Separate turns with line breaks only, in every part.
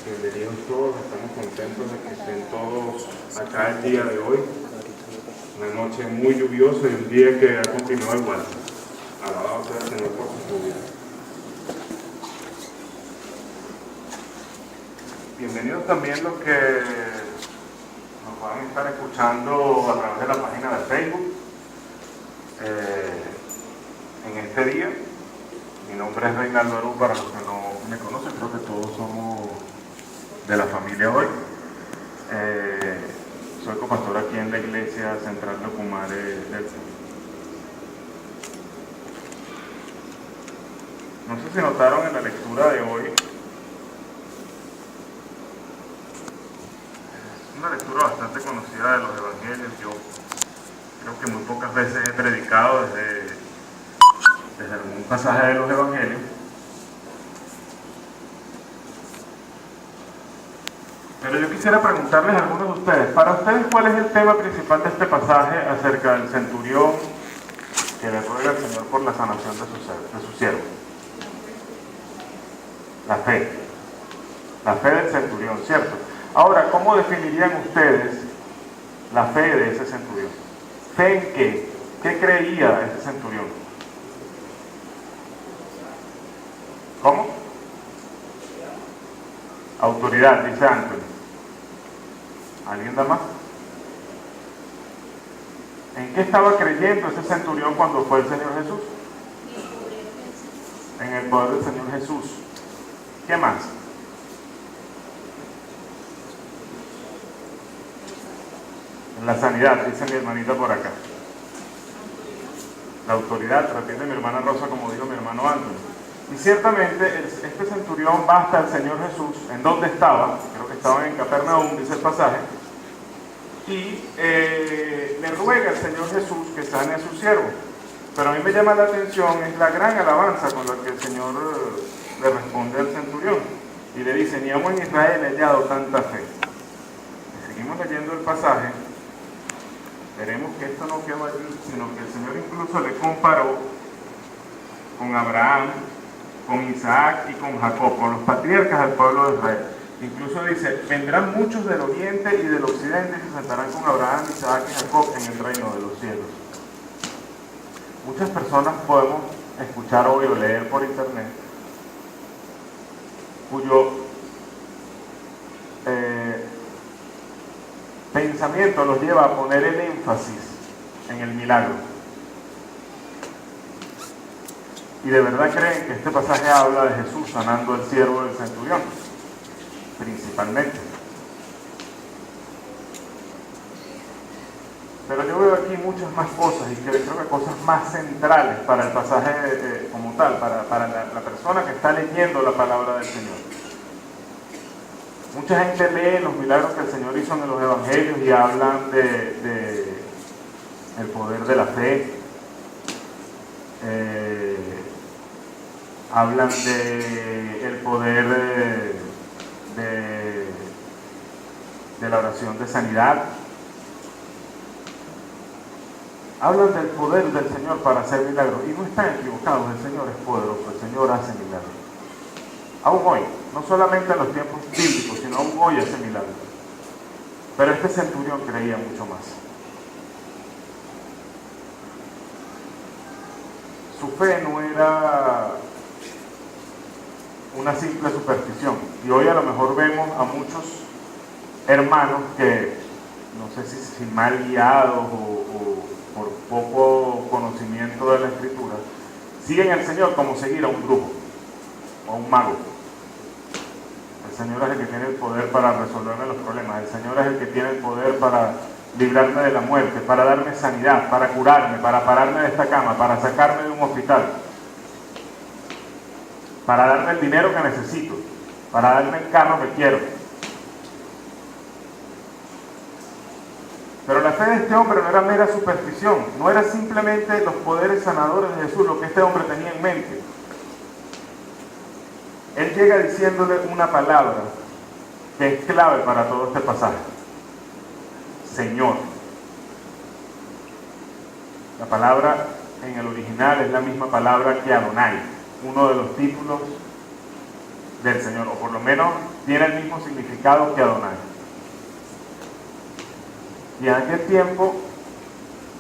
Bienvenidos todos, estamos contentos de que estén todos acá el día de hoy. Una noche muy lluviosa y un día que ha continuado igual. Alabado sea el Señor por su vida. Bienvenidos también los que nos van a estar escuchando a través de la página de Facebook en este día. Mi nombre es Reinaldo Aru, para los que no me conocen, creo que todos somos de la familia hoy. Soy copastor aquí en la Iglesia Central de Ocumare del Señor. No sé si notaron en la lectura de hoy, es una lectura bastante conocida de los Evangelios. Yo creo que muy pocas veces he predicado desde algún pasaje de los Evangelios. Pero yo quisiera preguntarles a algunos de ustedes, para ustedes, ¿cuál es el tema principal de este pasaje acerca del centurión que le ruega al Señor por la sanación de su siervo? La fe del centurión, ¿cierto? Ahora, ¿cómo definirían ustedes la fe de ese centurión? ¿Fe en qué? ¿Qué creía ese centurión? ¿Cómo? Autoridad, dice Anthony. ¿Alguien da más? ¿En qué estaba creyendo ese centurión cuando fue el Señor Jesús? En el poder del Señor Jesús. ¿Qué más? En la sanidad, dice mi hermanita por acá. La autoridad, repite mi hermana Rosa como dijo mi hermano Anthony. Y ciertamente este centurión va hasta el Señor Jesús, en donde estaba, creo que estaba en Capernaum, dice el pasaje, y le ruega al Señor Jesús que sane a su siervo. Pero a mí me llama la atención es la gran alabanza con la que el Señor le responde al centurión y le dice: ni aún en Israel he hallado tanta fe. Y seguimos leyendo el pasaje, veremos que esto no quedó allí, sino que el Señor incluso le comparó con Abraham, con Isaac y con Jacob, con los patriarcas del pueblo de Israel. Incluso dice: vendrán muchos del oriente y del occidente y se sentarán con Abraham, Isaac y Jacob en el reino de los cielos. Muchas personas podemos escuchar hoy o leer por internet cuyo pensamiento los lleva a poner el énfasis en el milagro. Y de verdad creen que este pasaje habla de Jesús sanando al siervo del centurión, principalmente. Pero yo veo aquí muchas más cosas y creo que cosas más centrales para el pasaje como tal, para la persona que está leyendo la palabra del Señor. Mucha gente lee los milagros que el Señor hizo en los Evangelios y hablan de el poder de la fe, hablan del poder de la oración de sanidad, hablan del poder del Señor para hacer milagros, y no están equivocados. El Señor es poderoso, el Señor hace milagros. Aún hoy, no solamente en los tiempos bíblicos, sino aún hoy hace milagros. Pero este centurión creía mucho más. Su fe no era una simple superstición. Y hoy a lo mejor vemos a muchos hermanos que, no sé si mal guiados o por poco conocimiento de la Escritura, siguen al Señor como seguir a un brujo o a un mago. El Señor es el que tiene el poder para resolverme los problemas. El Señor es el que tiene el poder para librarme de la muerte, para darme sanidad, para curarme, para pararme de esta cama, para sacarme de un hospital, para darme el dinero que necesito, para darme el carro que quiero. Pero la fe de este hombre no era mera superstición, no era simplemente los poderes sanadores de Jesús lo que este hombre tenía en mente. Él llega diciéndole una palabra que es clave para todo este pasaje: Señor. La palabra en el original es la misma palabra que Adonai, uno de los títulos del Señor, o por lo menos tiene el mismo significado que Adonai. Y en aquel tiempo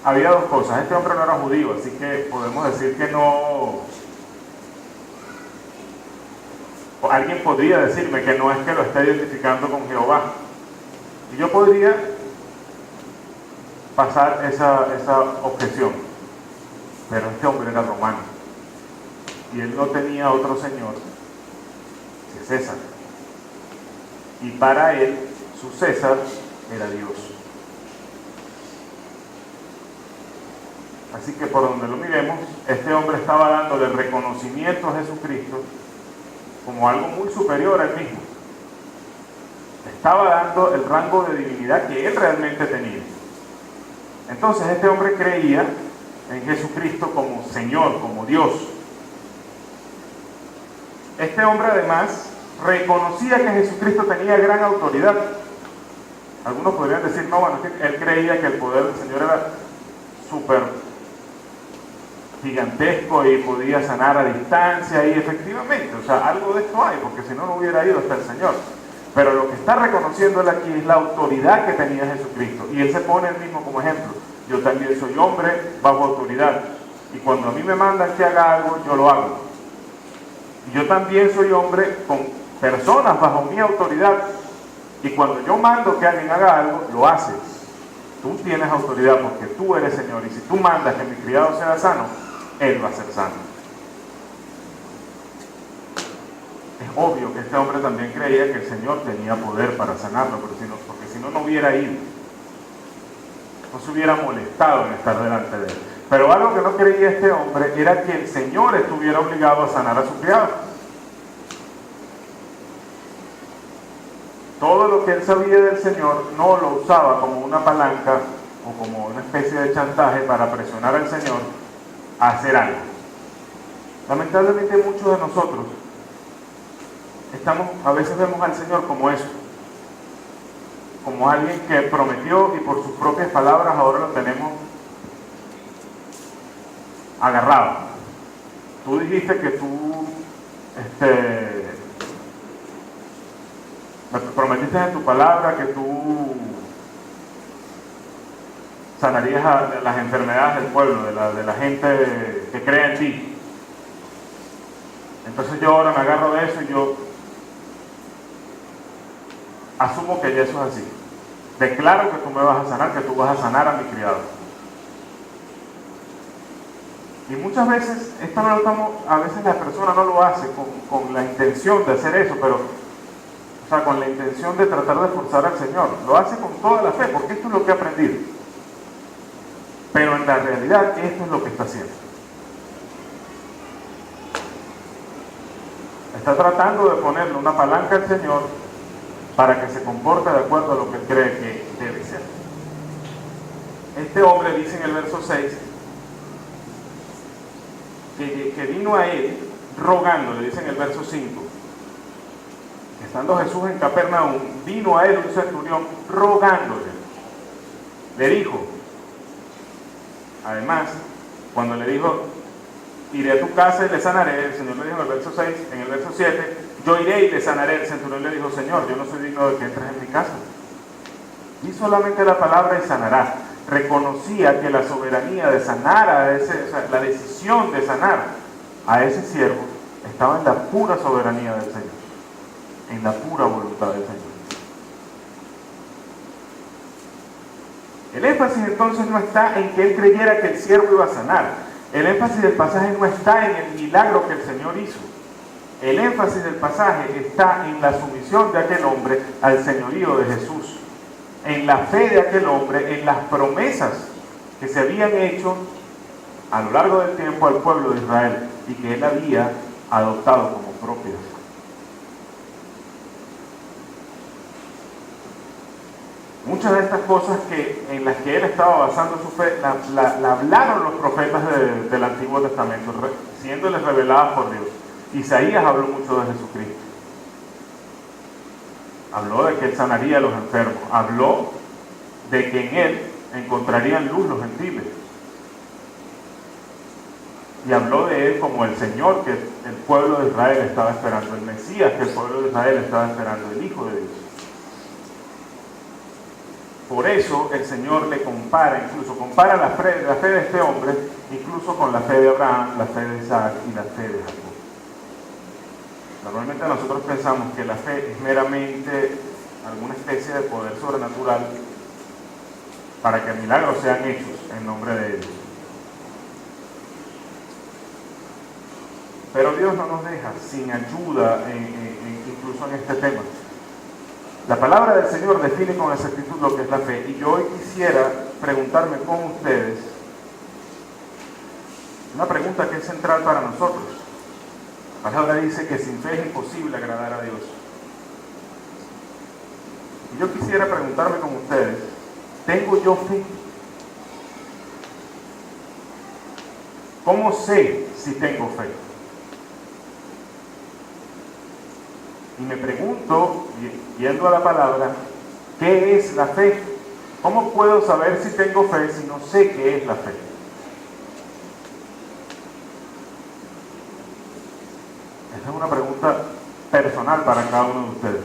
había dos cosas. Este hombre no era judío, así que podemos decir que no... O alguien podría decirme que no es que lo esté identificando con Jehová. Y yo podría pasar esa objeción. Pero este hombre era romano. Y él no tenía otro señor que César. Y para él, su César era Dios. Así que por donde lo miremos, este hombre estaba dándole reconocimiento a Jesucristo como algo muy superior a él mismo. Estaba dando el rango de divinidad que él realmente tenía. Entonces este hombre creía en Jesucristo como Señor, como Dios. Este hombre además reconocía que Jesucristo tenía gran autoridad. Algunos podrían decir, no, bueno, es que él creía que el poder del Señor era súper gigantesco y podía sanar a distancia, y efectivamente, o sea, algo de esto hay, porque si no, no hubiera ido hasta el Señor. Pero lo que está reconociendo él aquí es la autoridad que tenía Jesucristo, y él se pone él mismo como ejemplo. Yo también soy hombre bajo autoridad, y cuando a mí me mandan que haga algo, yo lo hago. Y yo también soy hombre con personas bajo mi autoridad, y cuando yo mando que alguien haga algo, lo haces. Tú tienes autoridad porque tú eres Señor, y si tú mandas que mi criado sea sano, él va a ser sano. Es obvio que este hombre también creía que el Señor tenía poder para sanarlo, pero porque si no, no hubiera ido. No se hubiera molestado en estar delante de él. Pero algo que no creía este hombre era que el Señor estuviera obligado a sanar a su criado. Todo lo que él sabía del Señor no lo usaba como una palanca o como una especie de chantaje para presionar al Señor a hacer algo. Lamentablemente muchos de nosotros a veces vemos al Señor como eso, como alguien que prometió y por sus propias palabras ahora lo tenemos agarrado. Tú dijiste que tú me prometiste en tu palabra que tú sanarías a las enfermedades del pueblo, de la gente que cree en ti. Entonces yo ahora me agarro de eso y yo asumo que ya eso es así. Declaro que tú me vas a sanar, que tú vas a sanar a mi criado. Y muchas veces, esto no lo estamos, a veces la persona no lo hace con la intención de hacer eso, pero, o sea, con la intención de tratar de forzar al Señor. Lo hace con toda la fe, porque esto es lo que ha aprendido. Pero en la realidad, esto es lo que está haciendo. Está tratando de ponerle una palanca al Señor para que se comporte de acuerdo a lo que él cree que debe ser. Este hombre dice en el verso 6 que vino a él rogando, le dice en el verso 5, estando Jesús en Capernaum, vino a él un centurión rogándole. Le dijo, además, cuando le dijo, iré a tu casa y le sanaré, el Señor le dijo en el verso 6, en el verso 7, yo iré y le sanaré. El centurión le dijo, Señor, yo no soy digno de que entres en mi casa. Y solamente la palabra y sanará. Reconocía que la soberanía de sanar la decisión de sanar a ese siervo estaba en la pura soberanía del Señor, en la pura voluntad del Señor. El énfasis entonces no está en que él creyera que el siervo iba a sanar. El énfasis del pasaje no está en el milagro que el Señor hizo. El énfasis del pasaje está en la sumisión de aquel hombre al señorío de Jesús, en la fe de aquel hombre, en las promesas que se habían hecho a lo largo del tiempo al pueblo de Israel y que él había adoptado como propias. Muchas de estas cosas en las que él estaba basando su fe, la hablaron los profetas del Antiguo Testamento, siéndoles reveladas por Dios. Isaías habló mucho de Jesucristo. Habló de que él sanaría a los enfermos. Habló de que en él encontrarían luz los gentiles. y habló de él como el Señor que el pueblo de Israel estaba esperando, el Mesías que el pueblo de Israel estaba esperando, el Hijo de Dios. Por eso el Señor le compara, incluso compara la fe de este hombre, incluso con la fe de Abraham, la fe de Isaac y la fe de Jacob. Normalmente nosotros pensamos que la fe es meramente alguna especie de poder sobrenatural para que milagros sean hechos en nombre de Dios. Pero Dios no nos deja sin ayuda incluso en este tema. La palabra del Señor define con exactitud lo que es la fe, y yo hoy quisiera preguntarme con ustedes una pregunta que es central para nosotros. La palabra dice que sin fe es imposible agradar a Dios. Y yo quisiera preguntarme con ustedes, ¿tengo yo fe? ¿Cómo sé si tengo fe? Y me pregunto, yendo a la palabra, ¿qué es la fe? ¿Cómo puedo saber si tengo fe si no sé qué es la fe? Esa es una pregunta personal para cada uno de ustedes.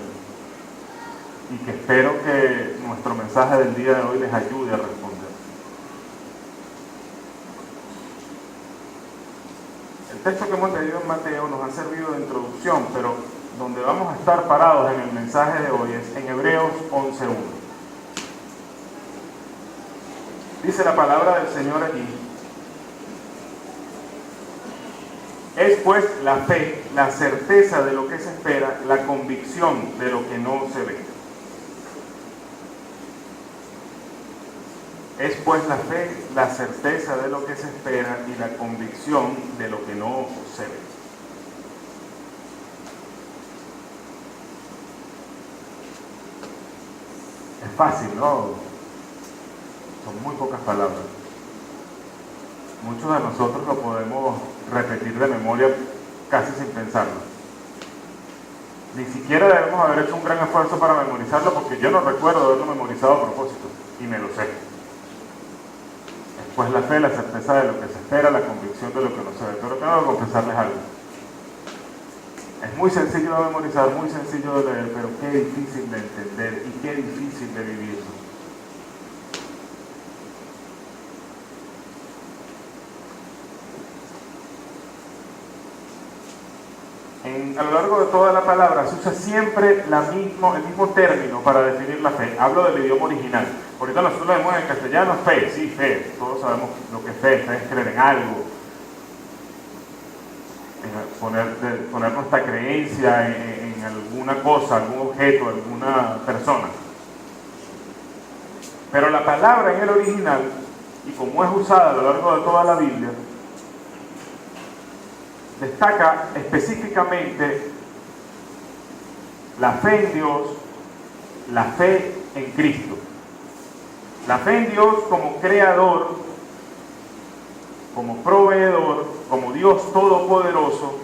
Y que espero que nuestro mensaje del día de hoy les ayude a responder. El texto que hemos leído en Mateo nos ha servido de introducción, pero donde vamos a estar parados en el mensaje de hoy es en Hebreos 11:1. Dice la palabra del Señor allí: es pues la fe, la certeza de lo que se espera, la convicción de lo que no se ve. Es pues la fe, la certeza de lo que se espera y la convicción de lo que no se ve. Es fácil, ¿no? Son muy pocas palabras. Muchos de nosotros lo podemos repetir de memoria casi sin pensarlo. Ni siquiera debemos haber hecho un gran esfuerzo para memorizarlo, porque yo no recuerdo haberlo memorizado a propósito, y me lo sé. Pues la fe, la certeza de lo que se espera, la convicción de lo que no se ve. Pero tengo que confesarles algo. Es muy sencillo de memorizar, muy sencillo de leer, pero qué difícil de entender y qué difícil de vivirlo. A lo largo de toda la palabra se usa siempre el mismo término para definir la fe. Hablo del idioma original. Ahorita nosotros lo vemos en castellano, fe, sí, fe. Todos sabemos lo que es fe. Fe es creer en algo. Poner nuestra creencia en alguna cosa, algún objeto, alguna persona. Pero la palabra en el original, y como es usada a lo largo de toda la Biblia, destaca específicamente la fe en Dios, la fe en Cristo. La fe en Dios como creador, como proveedor, como Dios todopoderoso,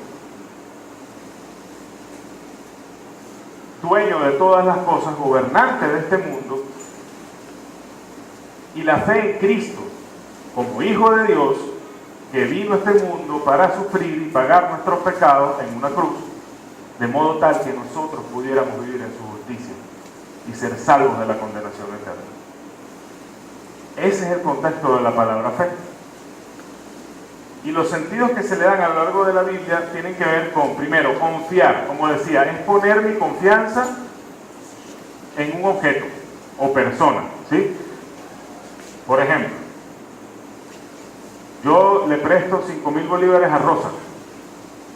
dueño de todas las cosas, gobernante de este mundo, y la fe en Cristo como Hijo de Dios, que vino a este mundo para sufrir y pagar nuestros pecados en una cruz, de modo tal que nosotros pudiéramos vivir en su justicia y ser salvos de la condenación eterna. Ese es el contexto de la palabra fe. Y los sentidos que se le dan a lo largo de la Biblia tienen que ver con, primero, confiar. Como decía, es poner mi confianza en un objeto o persona, ¿sí? Por ejemplo, yo le presto 5,000 bolívares a Rosa,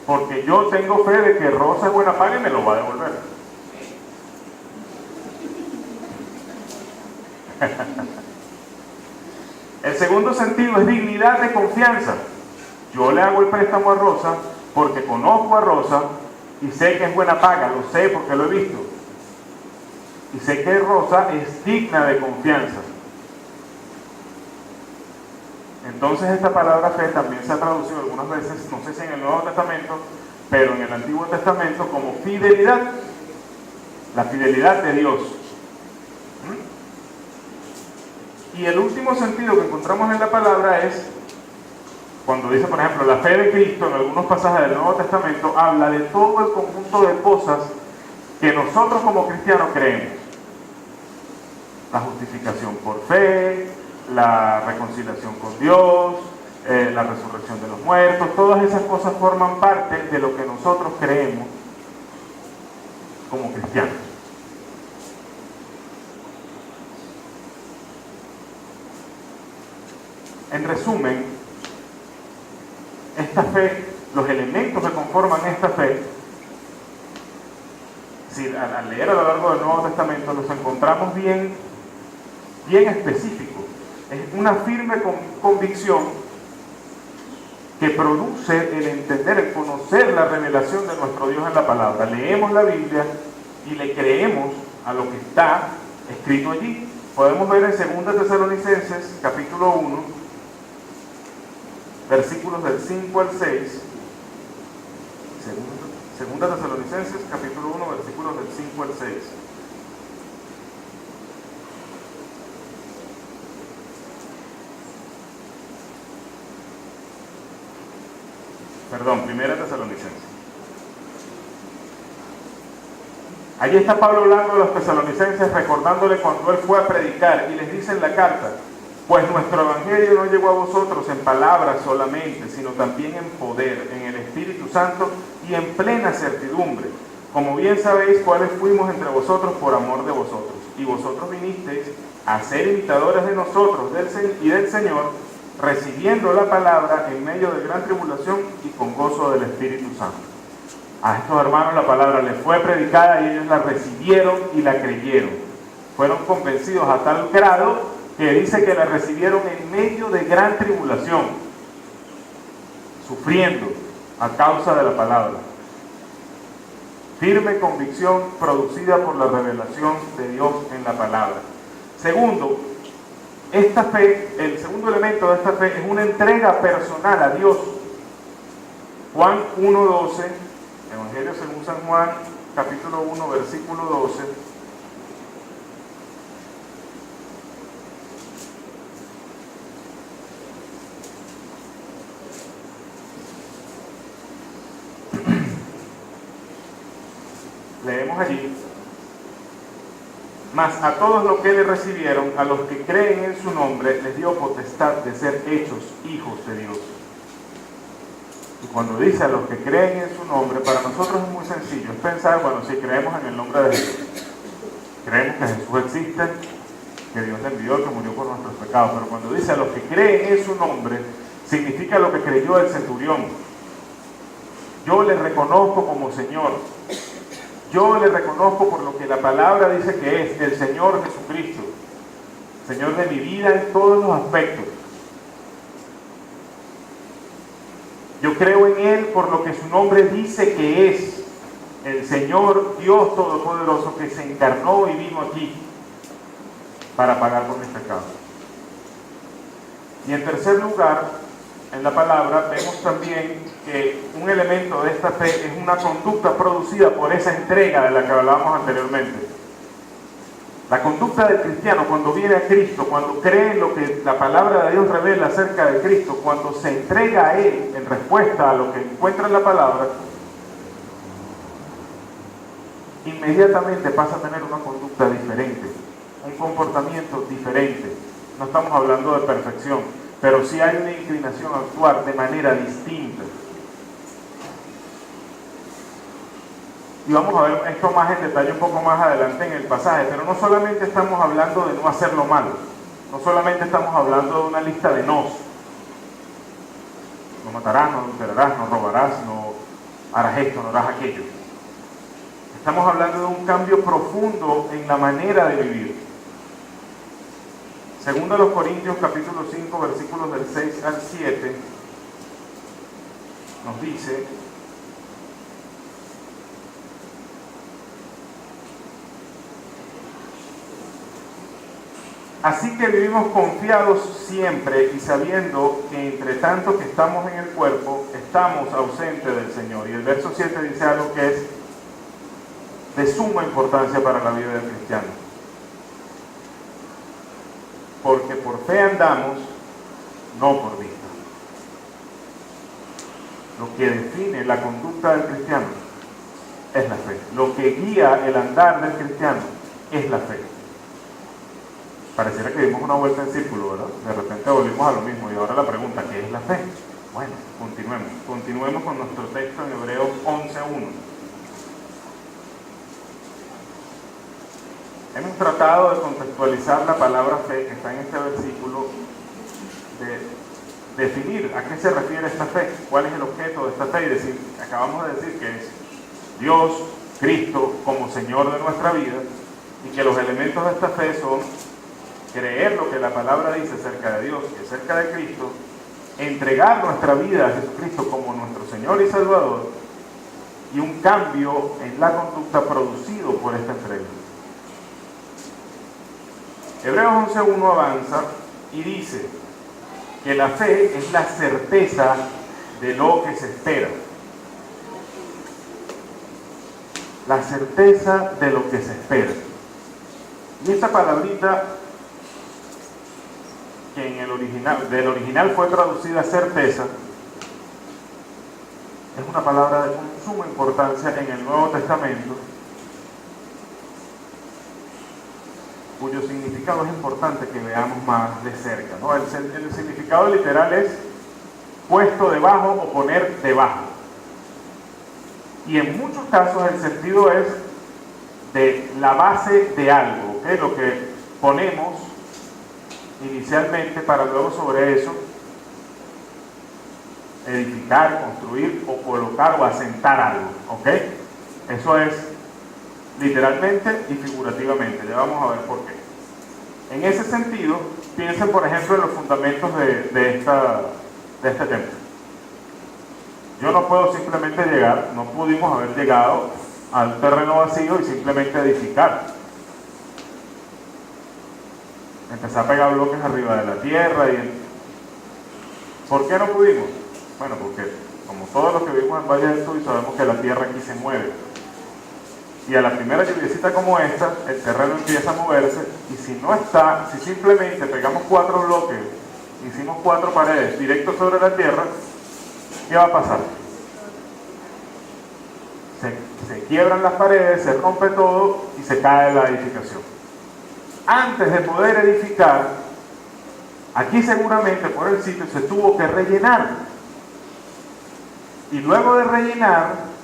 porque yo tengo fe de que Rosa es buena paga y me lo va a devolver. El segundo sentido es dignidad de confianza. Yo le hago el préstamo a Rosa porque conozco a Rosa y sé que es buena paga, lo sé porque lo he visto. Y sé que Rosa es digna de confianza. Entonces esta palabra fe también se ha traducido algunas veces, no sé si en el Nuevo Testamento, pero en el Antiguo Testamento como fidelidad. La fidelidad de Dios. Y el último sentido que encontramos en la palabra es Cuando dice, por ejemplo, la fe de Cristo, en algunos pasajes del Nuevo Testamento, habla de todo el conjunto de cosas que nosotros como cristianos creemos. La justificación por fe, la reconciliación con Dios, la resurrección de los muertos, todas esas cosas forman parte de lo que nosotros creemos como cristianos. En resumen, esta fe, los elementos que conforman esta fe, si al leer a lo largo del Nuevo Testamento los encontramos bien específicos. Es una firme convicción que produce el entender, el conocer la revelación de nuestro Dios en la palabra. Leemos la Biblia y le creemos a lo que está escrito allí. Podemos ver en 2 Tesalonicenses, capítulo 1, versículos del 5 al 6. 2 Tesalonicenses, capítulo 1, versículos del 5 al 6. Perdón, 1 Tesalonicenses. Allí está Pablo hablando a los tesalonicenses, recordándole cuando él fue a predicar, y les dice en la carta: pues nuestro evangelio no llegó a vosotros en palabras solamente, sino también en poder, en el Espíritu Santo y en plena certidumbre. Como bien sabéis cuáles fuimos entre vosotros por amor de vosotros. Y vosotros vinisteis a ser imitadores de nosotros y del Señor, recibiendo la palabra en medio de gran tribulación y con gozo del Espíritu Santo. A estos hermanos la palabra les fue predicada y ellos la recibieron y la creyeron. Fueron convencidos a tal grado que dice que la recibieron en medio de gran tribulación, sufriendo a causa de la palabra. Firme convicción producida por la revelación de Dios en la palabra. Segundo, esta fe, el segundo elemento de esta fe es una entrega personal a Dios. Juan 1:12, Evangelio según San Juan, capítulo 1, versículo 12. Leemos allí: mas a todos los que le recibieron, a los que creen en su nombre, les dio potestad de ser hechos hijos de Dios. Y cuando dice a los que creen en su nombre, para nosotros es muy sencillo, es pensar, bueno, si creemos en el nombre de Jesús, creemos que Jesús existe, que Dios le envió, que murió por nuestros pecados, pero cuando dice a los que creen en su nombre, significa lo que creyó el centurión. Yo le reconozco como Señor. Yo le reconozco por lo que la palabra dice que es el Señor Jesucristo, Señor de mi vida en todos los aspectos. Yo creo en Él por lo que su nombre dice que es el Señor Dios Todopoderoso, que se encarnó y vino aquí para pagar por mis pecados. Y en tercer lugar, en la palabra vemos también que un elemento de esta fe es una conducta producida por esa entrega de la que hablábamos anteriormente. La conducta del cristiano cuando viene a Cristo, cuando cree en lo que la palabra de Dios revela acerca de Cristo, cuando se entrega a Él en respuesta a lo que encuentra en la palabra, inmediatamente pasa a tener una conducta diferente, un comportamiento diferente. No estamos hablando de perfección, pero sí hay una inclinación a actuar de manera distinta. Y vamos a ver esto más en detalle un poco más adelante en el pasaje, pero no solamente estamos hablando de no hacer lo malo, no solamente estamos hablando de una lista de nos. No matarás, no adulterarás, no robarás, no harás esto, no harás aquello. Estamos hablando de un cambio profundo en la manera de vivir. Segundo a los Corintios capítulo 5 versículos del 6 al 7 nos dice: así que vivimos confiados siempre y sabiendo que entre tanto que estamos en el cuerpo, estamos ausentes del Señor. Y el verso 7 dice algo que es de suma importancia para la vida del cristiano. Porque por fe andamos, no por vista. lo que define la conducta del cristiano es la fe. Lo que guía el andar del cristiano es la fe. Pareciera que dimos una vuelta en círculo, ¿verdad? De repente volvimos a lo mismo y ahora la pregunta, ¿qué es la fe? Bueno, continuemos con nuestro texto en Hebreos 11:1. Hemos tratado de contextualizar la palabra fe que está en este versículo, de definir a qué se refiere esta fe, cuál es el objeto de esta fe, y acabamos de decir que es Dios, Cristo como Señor de nuestra vida, y que los elementos de esta fe son creer lo que la palabra dice acerca de Dios y acerca de Cristo, entregar nuestra vida a Jesucristo como nuestro Señor y Salvador, y un cambio en la conducta producido por esta entrega. Hebreos 11:1 avanza y dice que la fe es la certeza de lo que se espera. La certeza de lo que se espera. Y esta palabrita, que en del original fue traducida certeza, es una palabra de suma importancia en el Nuevo Testamento, cuyo significado es importante que veamos más de cerca, ¿no? El significado literal es puesto debajo o poner debajo. Y en muchos casos el sentido es de la base de algo, ¿okay? Lo que ponemos inicialmente para luego sobre eso edificar, construir o colocar o asentar algo, ¿ok? Eso es literalmente y figurativamente, ya vamos a ver por qué. En ese sentido, piensen por ejemplo en los fundamentos de este templo. Yo no puedo simplemente llegar, no pudimos haber llegado al terreno vacío y simplemente edificar. Empecé a pegar bloques arriba de la tierra ¿Por qué no pudimos? Bueno, porque como todos los que vivimos en Valle del Tuy sabemos que la tierra aquí se mueve. Y a la primera lluviecita como esta, el terreno empieza a moverse, y si simplemente pegamos 4 bloques, hicimos 4 paredes directos sobre la tierra, ¿qué va a pasar? Se quiebran las paredes, se rompe todo y se cae la edificación. Antes de poder edificar, aquí seguramente por el sitio se tuvo que rellenar. Y luego de rellenar,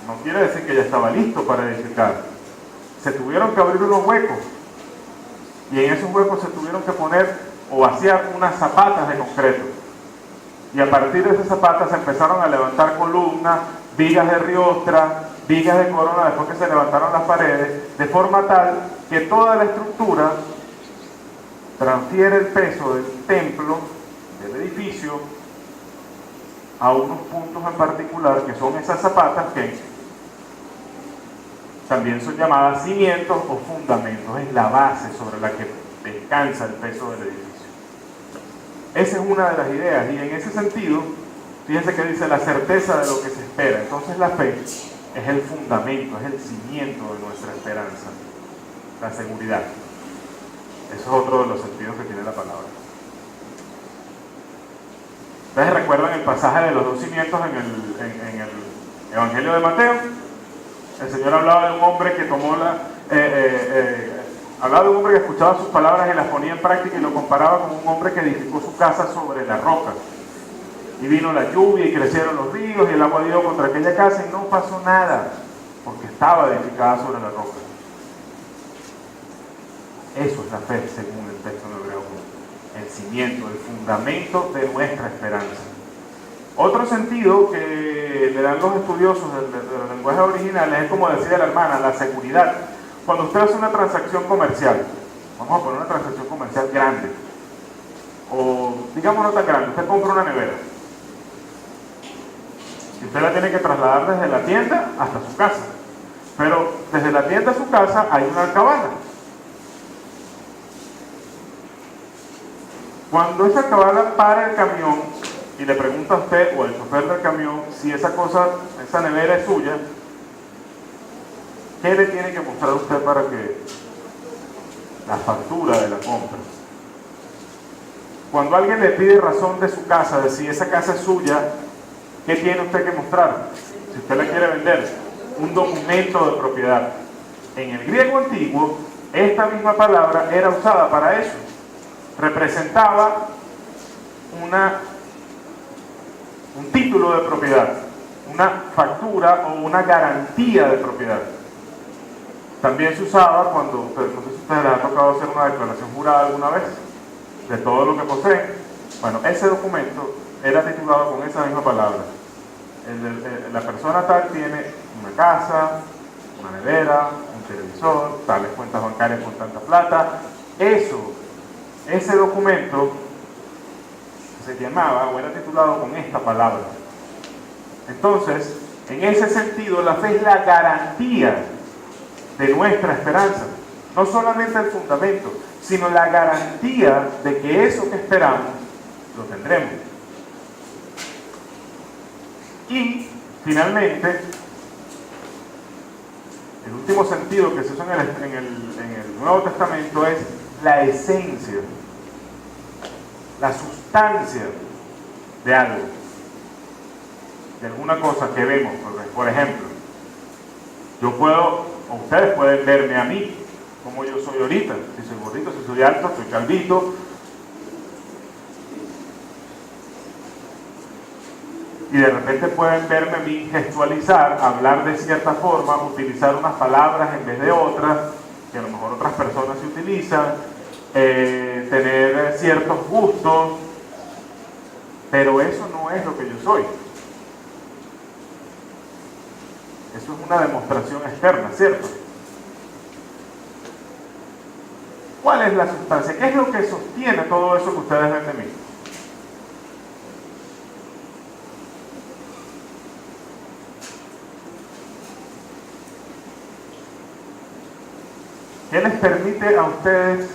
no quiere decir que ya estaba listo para edificar. Se tuvieron que abrir unos huecos. Y en esos huecos se tuvieron que poner o vaciar unas zapatas de concreto. Y a partir de esas zapatas se empezaron a levantar columnas, vigas de riostra, vigas de corona, después que se levantaron las paredes, de forma tal que toda la estructura transfiere el peso del templo, del edificio, a unos puntos en particular, que son esas zapatas que también son llamadas cimientos o fundamentos. Es la base sobre la que descansa el peso del edificio. Esa es una de las ideas, y en ese sentido, fíjense que dice la certeza de lo que se espera. Entonces la fe es el fundamento, es el cimiento de nuestra esperanza, la seguridad. Eso es otro de los sentidos que tiene la palabra. ¿Ustedes recuerdan el pasaje de los 2 cimientos en el Evangelio de Mateo? El Señor hablaba de un hombre que hablaba de un hombre que escuchaba sus palabras y las ponía en práctica, y lo comparaba con un hombre que edificó su casa sobre la roca. Y vino la lluvia y crecieron los ríos y el agua dio contra aquella casa y no pasó nada, porque estaba edificada sobre la roca. Eso es la fe, según el texto de Hebreos. El cimiento, el fundamento de nuestra esperanza. Otro sentido que le dan los estudiosos del lenguaje original es, como decía la hermana, la seguridad. Cuando usted hace una transacción comercial, vamos a poner una transacción comercial grande, o digamos no tan grande, usted compra una nevera y usted la tiene que trasladar desde la tienda hasta su casa, pero desde la tienda a su casa hay una alcabala. Cuando esa alcabala para el camión y le pregunta a usted o al chofer del camión si esa nevera es suya, ¿qué le tiene que mostrar a usted para que la factura de la compra? Cuando alguien le pide razón de su casa, de si esa casa es suya, ¿Qué tiene usted que mostrar? Si usted le quiere vender un documento de propiedad. En el griego antiguo, esta misma palabra era usada para eso. Representaba un título de propiedad, una factura o una garantía de propiedad. También se usaba cuando, no sé si a ustedes les ha tocado hacer una declaración jurada alguna vez, de todo lo que poseen. Bueno, ese documento era titulado con esa misma palabra. La persona tal tiene una casa, una nevera, un televisor, tales cuentas bancarias con tanta plata. Ese documento se llamaba o era titulado con esta palabra. Entonces, en ese sentido, la fe es la garantía de nuestra esperanza. No solamente el fundamento, sino la garantía de que eso que esperamos lo tendremos. Y, finalmente, el último sentido que se usa en el Nuevo Testamento es la esencia, la sustancia de algo, de alguna cosa que vemos. Por ejemplo, o ustedes pueden verme a mí como yo soy ahorita, si soy gordito, si soy alto, soy calvito, y de repente pueden verme a mí gestualizar, hablar de cierta forma, utilizar unas palabras en vez de otras, que a lo mejor otras personas se utilizan, tener ciertos gustos, pero eso no es lo que yo soy. Eso es una demostración externa, ¿cierto? ¿Cuál es la sustancia? ¿Qué es lo que sostiene todo eso que ustedes ven de mí? ¿Qué les permite a ustedes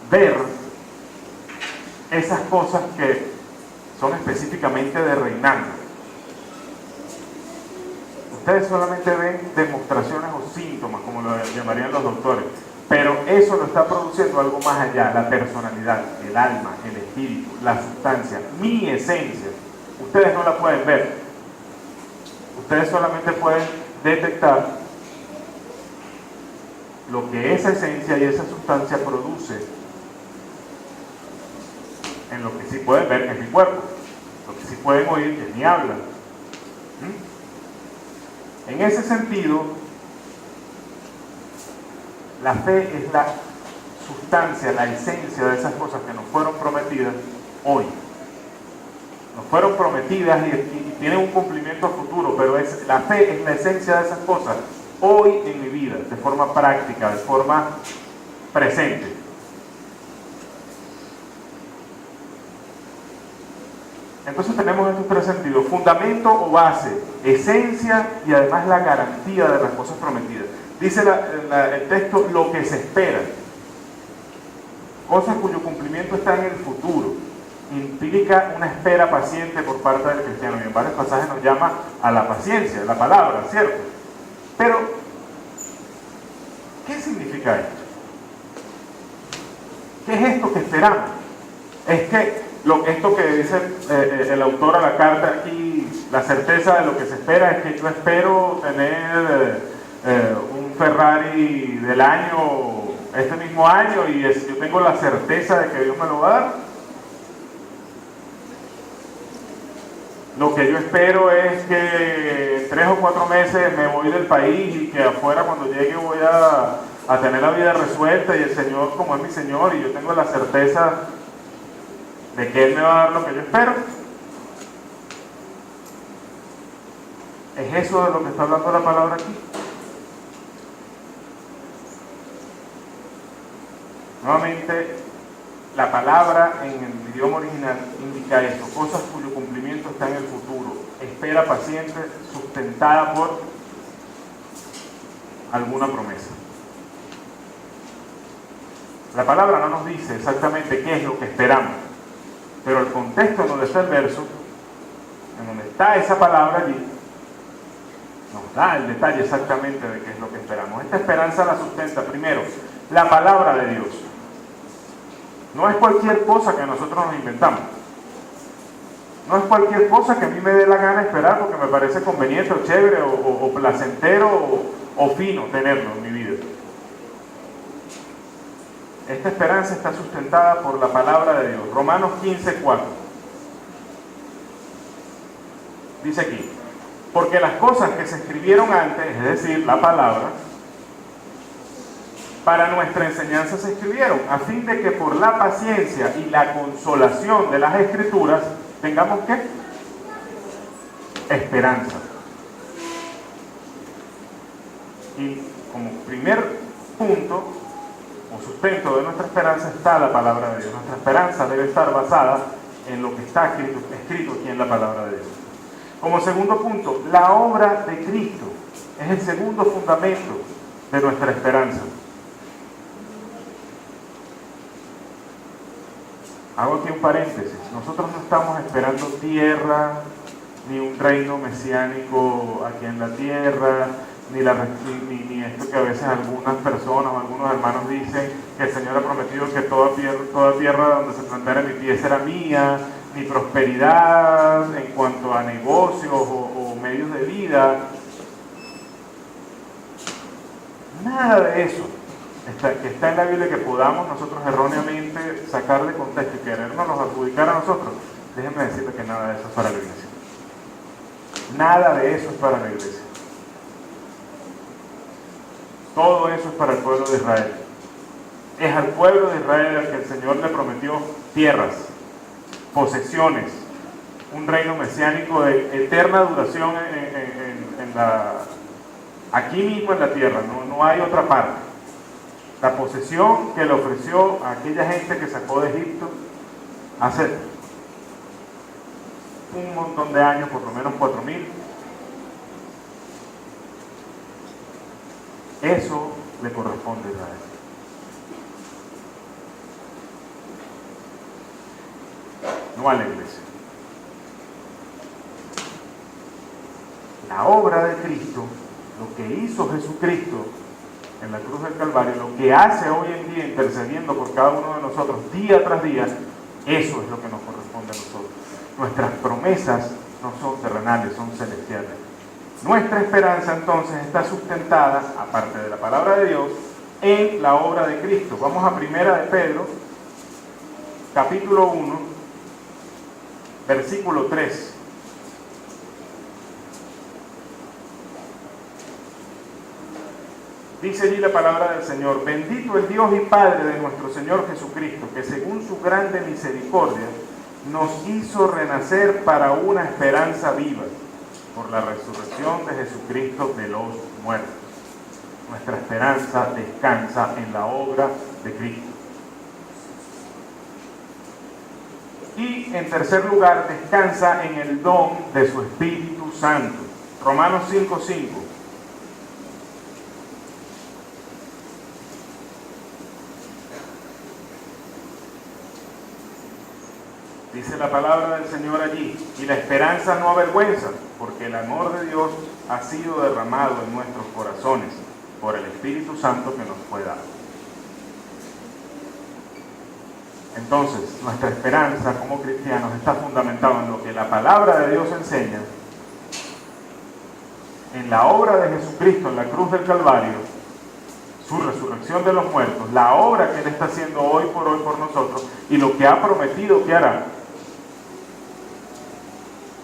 ver esas cosas que son específicamente de reinante? Ustedes solamente ven demostraciones o síntomas, como lo llamarían los doctores, pero eso lo está produciendo algo más allá, la personalidad, el alma, el espíritu, la sustancia, mi esencia. Ustedes no la pueden ver. Ustedes solamente pueden detectar lo que esa esencia y esa sustancia produce en lo que sí pueden ver, que es mi cuerpo, lo que sí pueden oír, que es mi habla. En ese sentido, la fe es la sustancia, la esencia de esas cosas que nos fueron prometidas hoy. Nos fueron prometidas y tienen un cumplimiento futuro, pero la fe es la esencia de esas cosas hoy en mi vida, de forma práctica, de forma presente. Entonces tenemos estos tres sentidos: fundamento o base, esencia y además la garantía de las cosas prometidas. Dice el texto, lo que se espera, cosas cuyo cumplimiento está en el futuro. Implica una espera paciente por parte del cristiano, y en varios pasajes nos llama a la paciencia, la palabra, ¿cierto? Pero, ¿qué significa esto? ¿Qué es esto que esperamos? Es que esto que dice el autor a la carta aquí, la certeza de lo que se espera es que yo espero tener un Ferrari del año, este mismo año, y yo tengo la certeza de que Dios me lo va a dar. Lo que yo espero es que en 3 o 4 meses me voy del país y que afuera cuando llegue voy a tener la vida resuelta, y el Señor como es mi Señor y yo tengo la certeza de que Él me va a dar lo que yo espero. ¿Es eso de lo que está hablando la palabra aquí? Nuevamente, la palabra en el idioma original indica esto: cosas cuyo cumplimiento está en el futuro, espera paciente, sustentada por alguna promesa. La palabra no nos dice exactamente qué es lo que esperamos, pero el contexto en donde está el verso, en donde está esa palabra allí, nos da el detalle exactamente de qué es lo que esperamos. Esta esperanza la sustenta primero la palabra de Dios. No es cualquier cosa que nosotros nos inventamos. No es cualquier cosa que a mí me dé la gana esperar porque me parece conveniente o chévere o placentero o fino tenerlo en mi vida. Esta esperanza está sustentada por la palabra de Dios. Romanos 15:4. Dice aquí, porque las cosas que se escribieron antes, es decir, la palabra, para nuestra enseñanza se escribieron, a fin de que por la paciencia y la consolación de las Escrituras tengamos ¿qué? Esperanza. Y como primer punto o sustento de nuestra esperanza está la palabra de Dios. Nuestra esperanza debe estar basada en lo que está escrito aquí en la palabra de Dios. Como segundo punto, la obra de Cristo es el segundo fundamento de nuestra esperanza. Hago aquí un paréntesis. Nosotros no estamos esperando tierra, ni un reino mesiánico aquí en la tierra, ni esto que a veces algunas personas o algunos hermanos dicen que el Señor ha prometido que toda tierra donde se plantara mi pie será mía, ni prosperidad en cuanto a negocios o medios de vida. Nada de eso que está en la Biblia que podamos nosotros erróneamente sacar de contexto y querernos adjudicar a nosotros. Déjenme decirles que nada de eso es para la iglesia. Nada de eso es para la iglesia. Todo eso es para el pueblo de Israel. Es al pueblo de Israel al que el Señor le prometió tierras, posesiones, un reino mesiánico de eterna duración aquí mismo en la tierra, no hay otra parte. La posesión que le ofreció a aquella gente que sacó de Egipto hace un montón de años, por lo menos 4.000. Eso le corresponde a Israel. No a la iglesia. La obra de Cristo, lo que hizo Jesucristo en la cruz del Calvario, lo que hace hoy en día intercediendo por cada uno de nosotros día tras día, eso es lo que nos corresponde a nosotros. Nuestras promesas no son terrenales, son celestiales. Nuestra esperanza entonces está sustentada, aparte de la palabra de Dios, en la obra de Cristo. Vamos a Primera de Pedro, capítulo 1, versículo 3. Dice allí la palabra del Señor: bendito el Dios y Padre de nuestro Señor Jesucristo, que según su grande misericordia nos hizo renacer para una esperanza viva por la resurrección de Jesucristo de los muertos. Nuestra esperanza descansa en la obra de Cristo. Y en tercer lugar, descansa en el don de su Espíritu Santo. Romanos 5:5. Dice la palabra del Señor allí: y la esperanza no avergüenza, porque el amor de Dios ha sido derramado en nuestros corazones por el Espíritu Santo que nos fue dado. Entonces, nuestra esperanza como cristianos está fundamentada en lo que la palabra de Dios enseña, en la obra de Jesucristo en la cruz del Calvario, su resurrección de los muertos, la obra que Él está haciendo hoy por nosotros y lo que ha prometido que hará,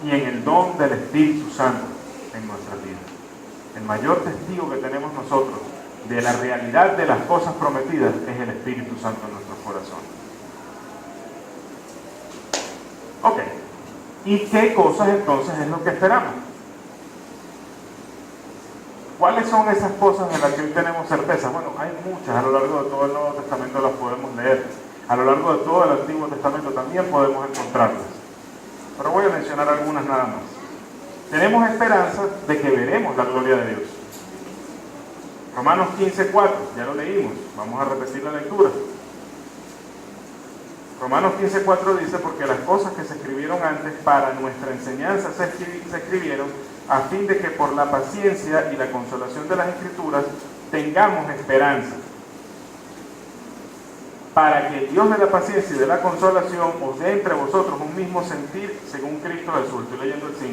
y en el don del Espíritu Santo en nuestras vidas. El mayor testigo que tenemos nosotros de la realidad de las cosas prometidas es el Espíritu Santo en nuestros corazones. Ok, ¿y qué cosas entonces es lo que esperamos? ¿Cuáles son esas cosas en las que hoy tenemos certeza? Bueno, hay muchas, a lo largo de todo el Nuevo Testamento las podemos leer, a lo largo de todo el Antiguo Testamento también podemos encontrarlas, pero voy a mencionar algunas nada más. Tenemos esperanza de que veremos la gloria de Dios. Romanos 15:4, ya lo leímos, vamos a repetir la lectura. Romanos 15:4 dice: porque las cosas que se escribieron antes para nuestra enseñanza se escribieron a fin de que por la paciencia y la consolación de las Escrituras tengamos esperanza. para que el Dios de la paciencia y de la consolación os dé entre vosotros un mismo sentir según Cristo Jesús. Estoy leyendo el 5.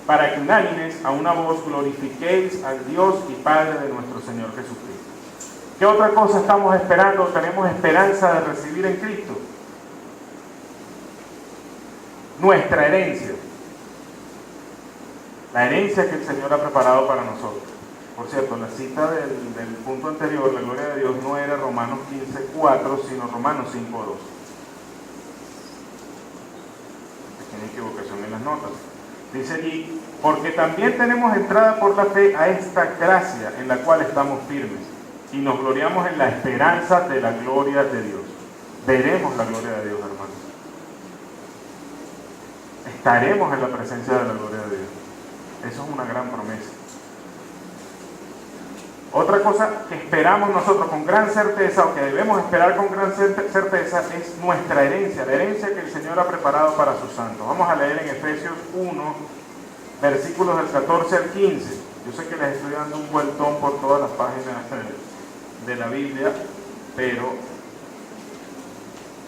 Para que unánimes a una voz glorifiquéis al Dios y Padre de nuestro Señor Jesucristo. ¿Qué otra cosa estamos esperando? Tenemos esperanza de recibir en Cristo. Nuestra herencia. La herencia que el Señor ha preparado para nosotros. Por cierto, la cita del punto anterior, la gloria de Dios, no era Romanos 15:4, sino Romanos 5:2. Pequeña equivocación en las notas. Dice allí, porque también tenemos entrada por la fe a esta gracia en la cual estamos firmes y nos gloriamos en la esperanza de la gloria de Dios. Veremos la gloria de Dios, hermanos. Estaremos en la presencia de la gloria de Dios. Eso es una gran promesa. Otra cosa que esperamos nosotros con gran certeza, o que debemos esperar con gran certeza, es nuestra herencia, la herencia que el Señor ha preparado para sus santos. Vamos a leer en Efesios 1, versículos del 14 al 15. Yo sé que les estoy dando un vueltón por todas las páginas de la Biblia, pero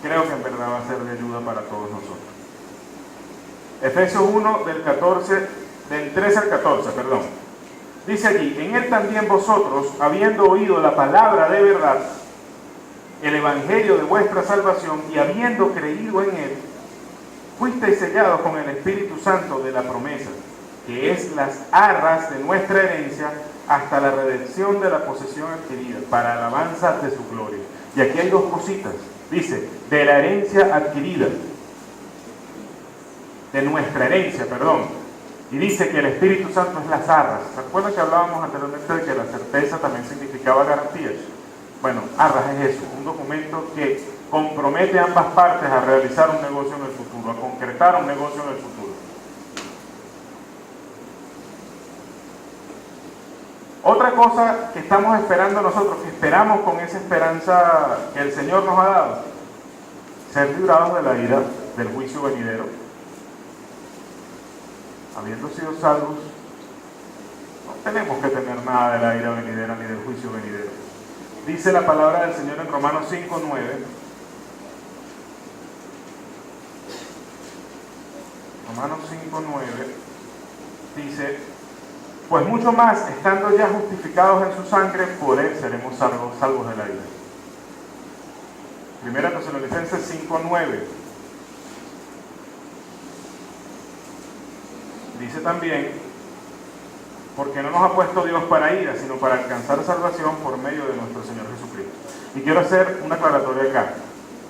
creo que en verdad va a ser de ayuda para todos nosotros. Efesios 1, del 13 al 14, perdón. Dice allí, en él también vosotros, habiendo oído la palabra de verdad, el evangelio de vuestra salvación, y habiendo creído en él, fuisteis sellados con el Espíritu Santo de la promesa, que es las arras de nuestra herencia, hasta la redención de la posesión adquirida, para alabanza de su gloria. Y aquí hay dos cositas. Dice, de la herencia adquirida, de nuestra herencia, perdón. Y dice que el Espíritu Santo es las arras. ¿Se acuerdan que hablábamos anteriormente de que la certeza también significaba garantías? Bueno, arras es eso, un documento que compromete a ambas partes a realizar un negocio en el futuro, a concretar un negocio en el futuro. Otra cosa que estamos esperando nosotros, que esperamos con esa esperanza que el Señor nos ha dado, ser librados de la ira, del juicio venidero. Habiendo sido salvos, no tenemos que temer nada de la ira venidera ni del juicio venidero. Dice la palabra del Señor en Romanos 5:9. Romanos 5:9 dice, pues mucho más, estando ya justificados en su sangre, por él seremos salvos de la ira. Primera Tesalonicenses 5:9. Dice también, porque no nos ha puesto Dios para ira, sino para alcanzar salvación por medio de nuestro Señor Jesucristo. Y quiero hacer una aclaratoria acá.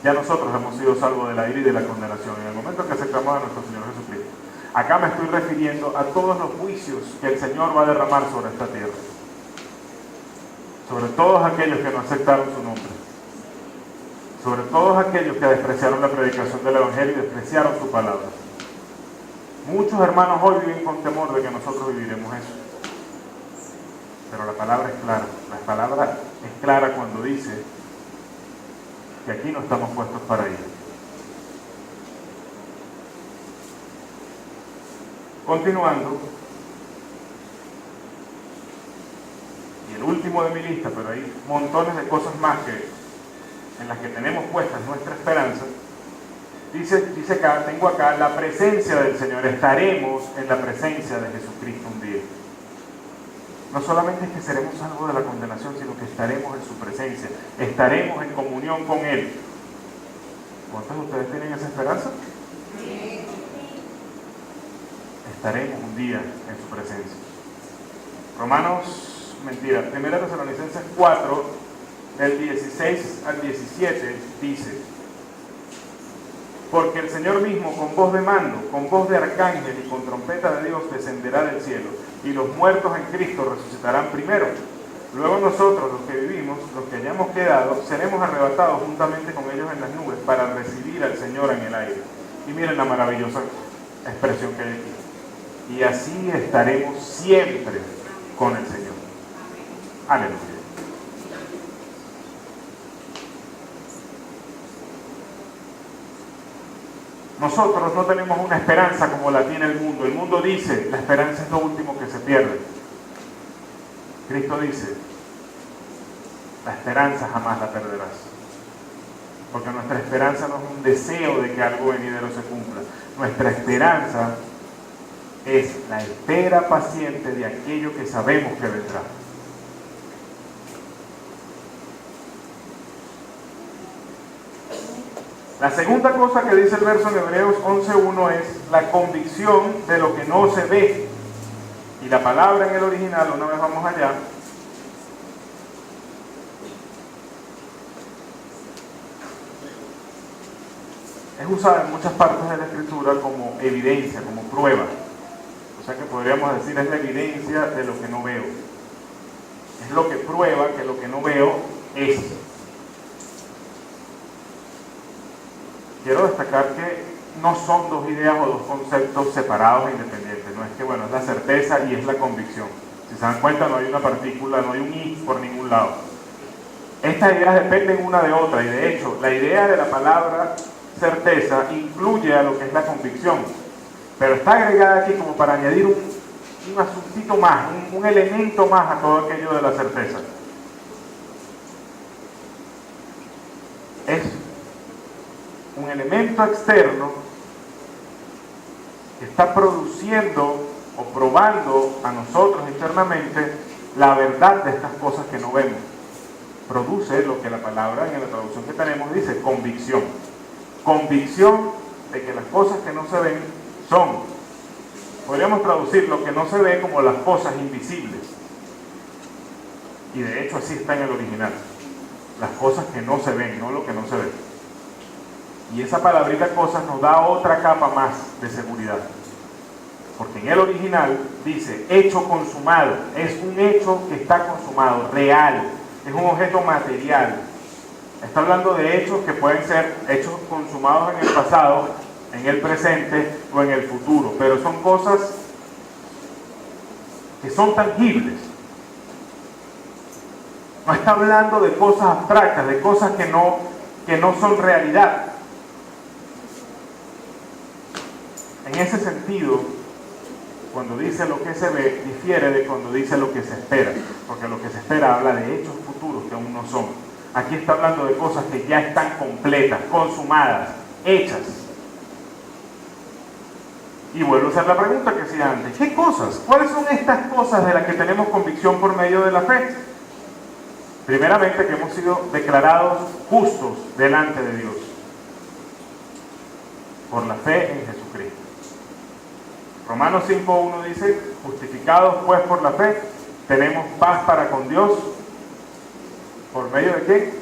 Ya nosotros hemos sido salvos de la ira y de la condenación en el momento que aceptamos a nuestro Señor Jesucristo. Acá me estoy refiriendo a todos los juicios que el Señor va a derramar sobre esta tierra. Sobre todos aquellos que no aceptaron su nombre. Sobre todos aquellos que despreciaron la predicación del Evangelio y despreciaron su palabra. Muchos hermanos hoy viven con temor de que nosotros viviremos eso. Pero la palabra es clara. La palabra es clara cuando dice que aquí no estamos puestos para ir. Continuando, y el último de mi lista, pero hay montones de cosas más en las que tenemos puestas nuestra esperanza. Dice acá, tengo acá la presencia del Señor. Estaremos en la presencia de Jesucristo un día. No solamente es que seremos salvos de la condenación, sino que estaremos en su presencia. Estaremos en comunión con Él. ¿Cuántos de ustedes tienen esa esperanza? Sí. Estaremos un día en su presencia. Primera Tesalonicenses 4, del 16 al 17, dice, porque el Señor mismo con voz de mando, con voz de arcángel y con trompeta de Dios descenderá del cielo, y los muertos en Cristo resucitarán primero. Luego nosotros, los que vivimos, los que hayamos quedado, seremos arrebatados juntamente con ellos en las nubes para recibir al Señor en el aire. Y miren la maravillosa expresión que hay aquí. Y así estaremos siempre con el Señor. Aleluya. Nosotros no tenemos una esperanza como la tiene el mundo. El mundo dice, la esperanza es lo último que se pierde. Cristo dice, la esperanza jamás la perderás. Porque nuestra esperanza no es un deseo de que algo venidero se cumpla. Nuestra esperanza es la espera paciente de aquello que sabemos que vendrá. La segunda cosa que dice el verso en Hebreos 11:1 es la convicción de lo que no se ve. Y la palabra en el original, una vez vamos allá, es usada en muchas partes de la Escritura como evidencia, como prueba. O sea que podríamos decir es la evidencia de lo que no veo. Es lo que prueba que lo que no veo es. Quiero destacar que no son dos ideas o dos conceptos separados e independientes. No es que, bueno, es la certeza y es la convicción. Si se dan cuenta, no hay una partícula, no hay un "y" por ningún lado. Estas ideas dependen una de otra, y de hecho, la idea de la palabra certeza incluye a lo que es la convicción, pero está agregada aquí como para añadir un asuntito más, un elemento más a todo aquello de la certeza. Es un elemento externo que está produciendo o probando a nosotros internamente la verdad de estas cosas que no vemos. Produce lo que la palabra en la traducción que tenemos dice convicción. Convicción de que las cosas que no se ven son. Podríamos traducir lo que no se ve como las cosas invisibles. Y de hecho así está en el original. Las cosas que no se ven, no lo que no se ve. Y esa palabrita cosas nos da otra capa más de seguridad. Porque en el original dice hecho consumado. Es un hecho que está consumado, real. Es un objeto material. Está hablando de hechos que pueden ser hechos consumados en el pasado, en el presente o en el futuro. Pero son cosas que son tangibles. No está hablando de cosas abstractas, de cosas que no son realidad. En ese sentido, cuando dice lo que se ve, difiere de cuando dice lo que se espera, porque lo que se espera habla de hechos futuros que aún no son. Aquí está hablando de cosas que ya están completas, consumadas, hechas. Y vuelvo a hacer la pregunta que hacía antes. ¿Qué cosas? ¿Cuáles son estas cosas de las que tenemos convicción por medio de la fe? Primeramente, que hemos sido declarados justos delante de Dios por la fe en Jesucristo. Romanos 5:1 dice, justificados pues por la fe, tenemos paz para con Dios. ¿Por medio de qué?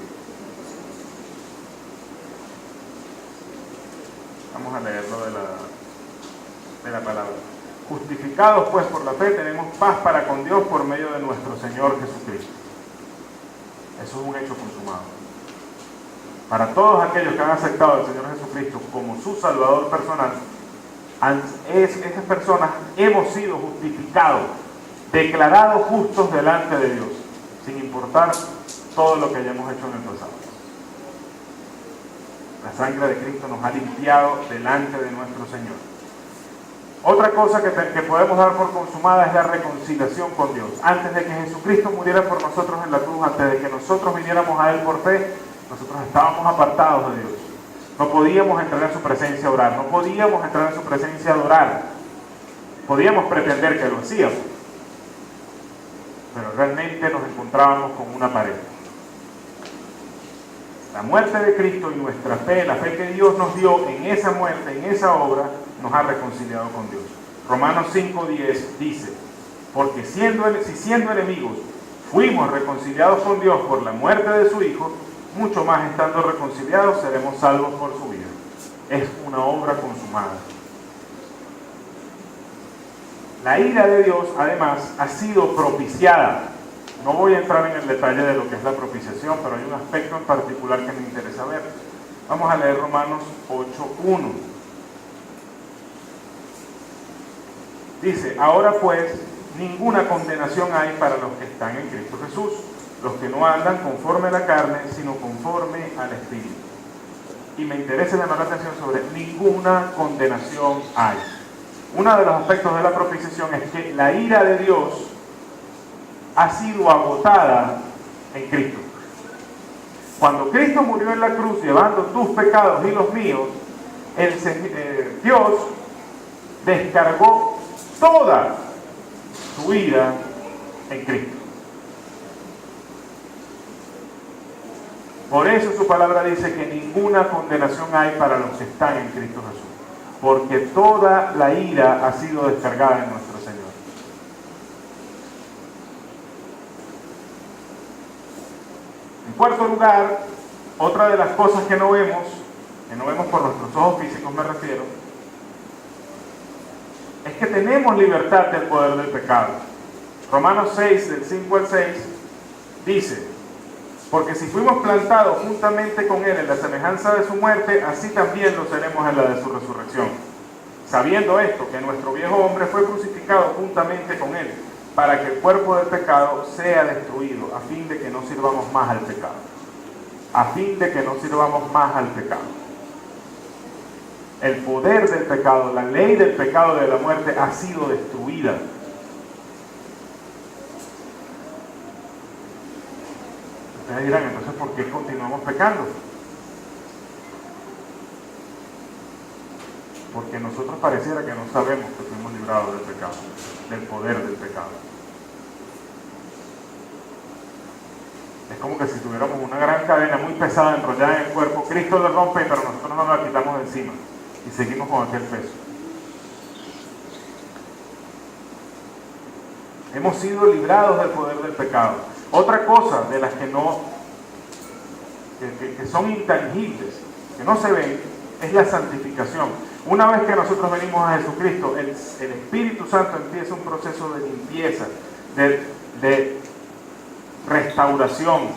Vamos a leerlo de la palabra. Justificados pues por la fe, tenemos paz para con Dios por medio de nuestro Señor Jesucristo. Eso es un hecho consumado. Para todos aquellos que han aceptado al Señor Jesucristo como su Salvador personal, esas personas hemos sido justificados, declarados justos delante de Dios, sin importar todo lo que hayamos hecho en el pasado. La sangre de Cristo nos ha limpiado delante de nuestro Señor. Otra cosa que podemos dar por consumada es la reconciliación con Dios. Antes de que Jesucristo muriera por nosotros en la cruz, antes de que nosotros viniéramos a Él por fe, nosotros estábamos apartados de Dios. No podíamos entrar en su presencia a orar, no podíamos entrar en su presencia a adorar. Podíamos pretender que lo hacíamos, pero realmente nos encontrábamos con una pared. La muerte de Cristo y nuestra fe, la fe que Dios nos dio en esa muerte, en esa obra, nos ha reconciliado con Dios. Romanos 5:10 dice, porque si siendo enemigos fuimos reconciliados con Dios por la muerte de su Hijo, mucho más estando reconciliados seremos salvos por su vida. Es una obra consumada. La ira de Dios, además, ha sido propiciada. No voy a entrar en el detalle de lo que es la propiciación, pero hay un aspecto en particular que me interesa ver. Vamos a leer Romanos 8:1. Dice, ahora pues, ninguna condenación hay para los que están en Cristo Jesús, los que no andan conforme a la carne, sino conforme al Espíritu. Y me interesa llamar la atención sobre ninguna condenación hay. Uno de los aspectos de la propiciación es que la ira de Dios ha sido agotada en Cristo. Cuando Cristo murió en la cruz llevando tus pecados y los míos, Dios descargó toda su ira en Cristo. Por eso su palabra dice que ninguna condenación hay para los que están en Cristo Jesús, porque toda la ira ha sido descargada en nuestro Señor. En cuarto lugar, otra de las cosas que no vemos por nuestros ojos físicos me refiero, es que tenemos libertad del poder del pecado. Romanos 6, del 5 al 6, dice: porque si fuimos plantados juntamente con Él en la semejanza de su muerte, así también lo seremos en la de su resurrección. Sabiendo esto, que nuestro viejo hombre fue crucificado juntamente con Él, para que el cuerpo del pecado sea destruido, a fin de que no sirvamos más al pecado. A fin de que no sirvamos más al pecado. El poder del pecado, la ley del pecado de la muerte ha sido destruida. Ustedes dirán, entonces, ¿por qué continuamos pecando? Porque nosotros pareciera que no sabemos que fuimos librados del pecado, del poder del pecado. Es como que si tuviéramos una gran cadena muy pesada enrollada en el cuerpo, Cristo la rompe, pero nosotros no la quitamos de encima y seguimos con aquel peso. Hemos sido librados del poder del pecado. Otra cosa de las que son intangibles, que no se ven, es la santificación. Una vez que nosotros venimos a Jesucristo, el Espíritu Santo empieza un proceso de limpieza, de restauración,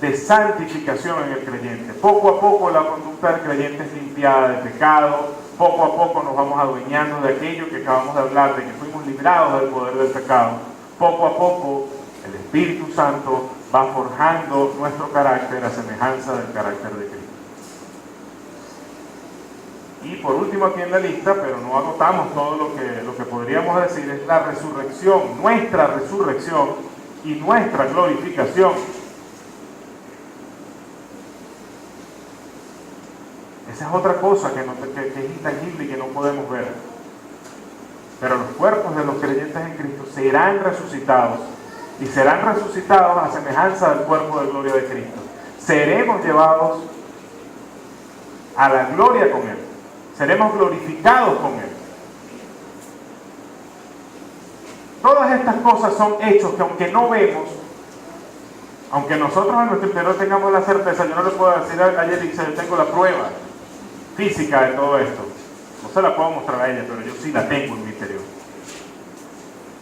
de santificación en el creyente. Poco a poco la conducta del creyente es limpiada de pecado, poco a poco nos vamos adueñando de aquello que acabamos de hablar, de que fuimos librados del poder del pecado. Poco a poco el Espíritu Santo va forjando nuestro carácter a semejanza del carácter de Cristo. Y por último aquí en la lista, pero no agotamos todo lo que podríamos decir, es la resurrección, nuestra resurrección y nuestra glorificación. Esa es otra cosa que es intangible y que no podemos ver. Pero los cuerpos de los creyentes en Cristo serán resucitados, y serán resucitados a semejanza del cuerpo de gloria de Cristo. Seremos llevados a la gloria con Él. Seremos glorificados con Él. Todas estas cosas son hechos que aunque no vemos, aunque nosotros en nuestro interior tengamos la certeza, yo no le puedo decir a Yelitza, yo tengo la prueba física de todo esto. No se la puedo mostrar a ella, pero yo sí la tengo en mi interior.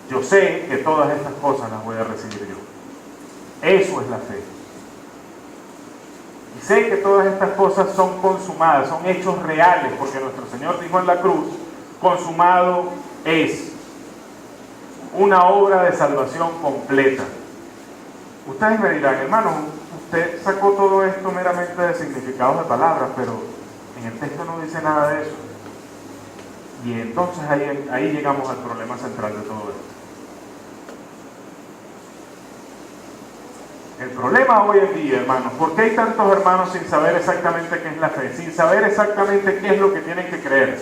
Yo sé que todas estas cosas las voy a recibir yo. Eso es la fe. Y sé que todas estas cosas son consumadas, son hechos reales, porque nuestro Señor dijo en la cruz: consumado es. Una obra de salvación completa. Ustedes me dirán, hermano, usted sacó todo esto meramente de significados de palabras, pero en el texto no dice nada de eso. Y entonces ahí llegamos al problema central de todo esto. El problema hoy en día, hermanos, ¿por qué hay tantos hermanos sin saber exactamente qué es la fe? Sin saber exactamente qué es lo que tienen que creer.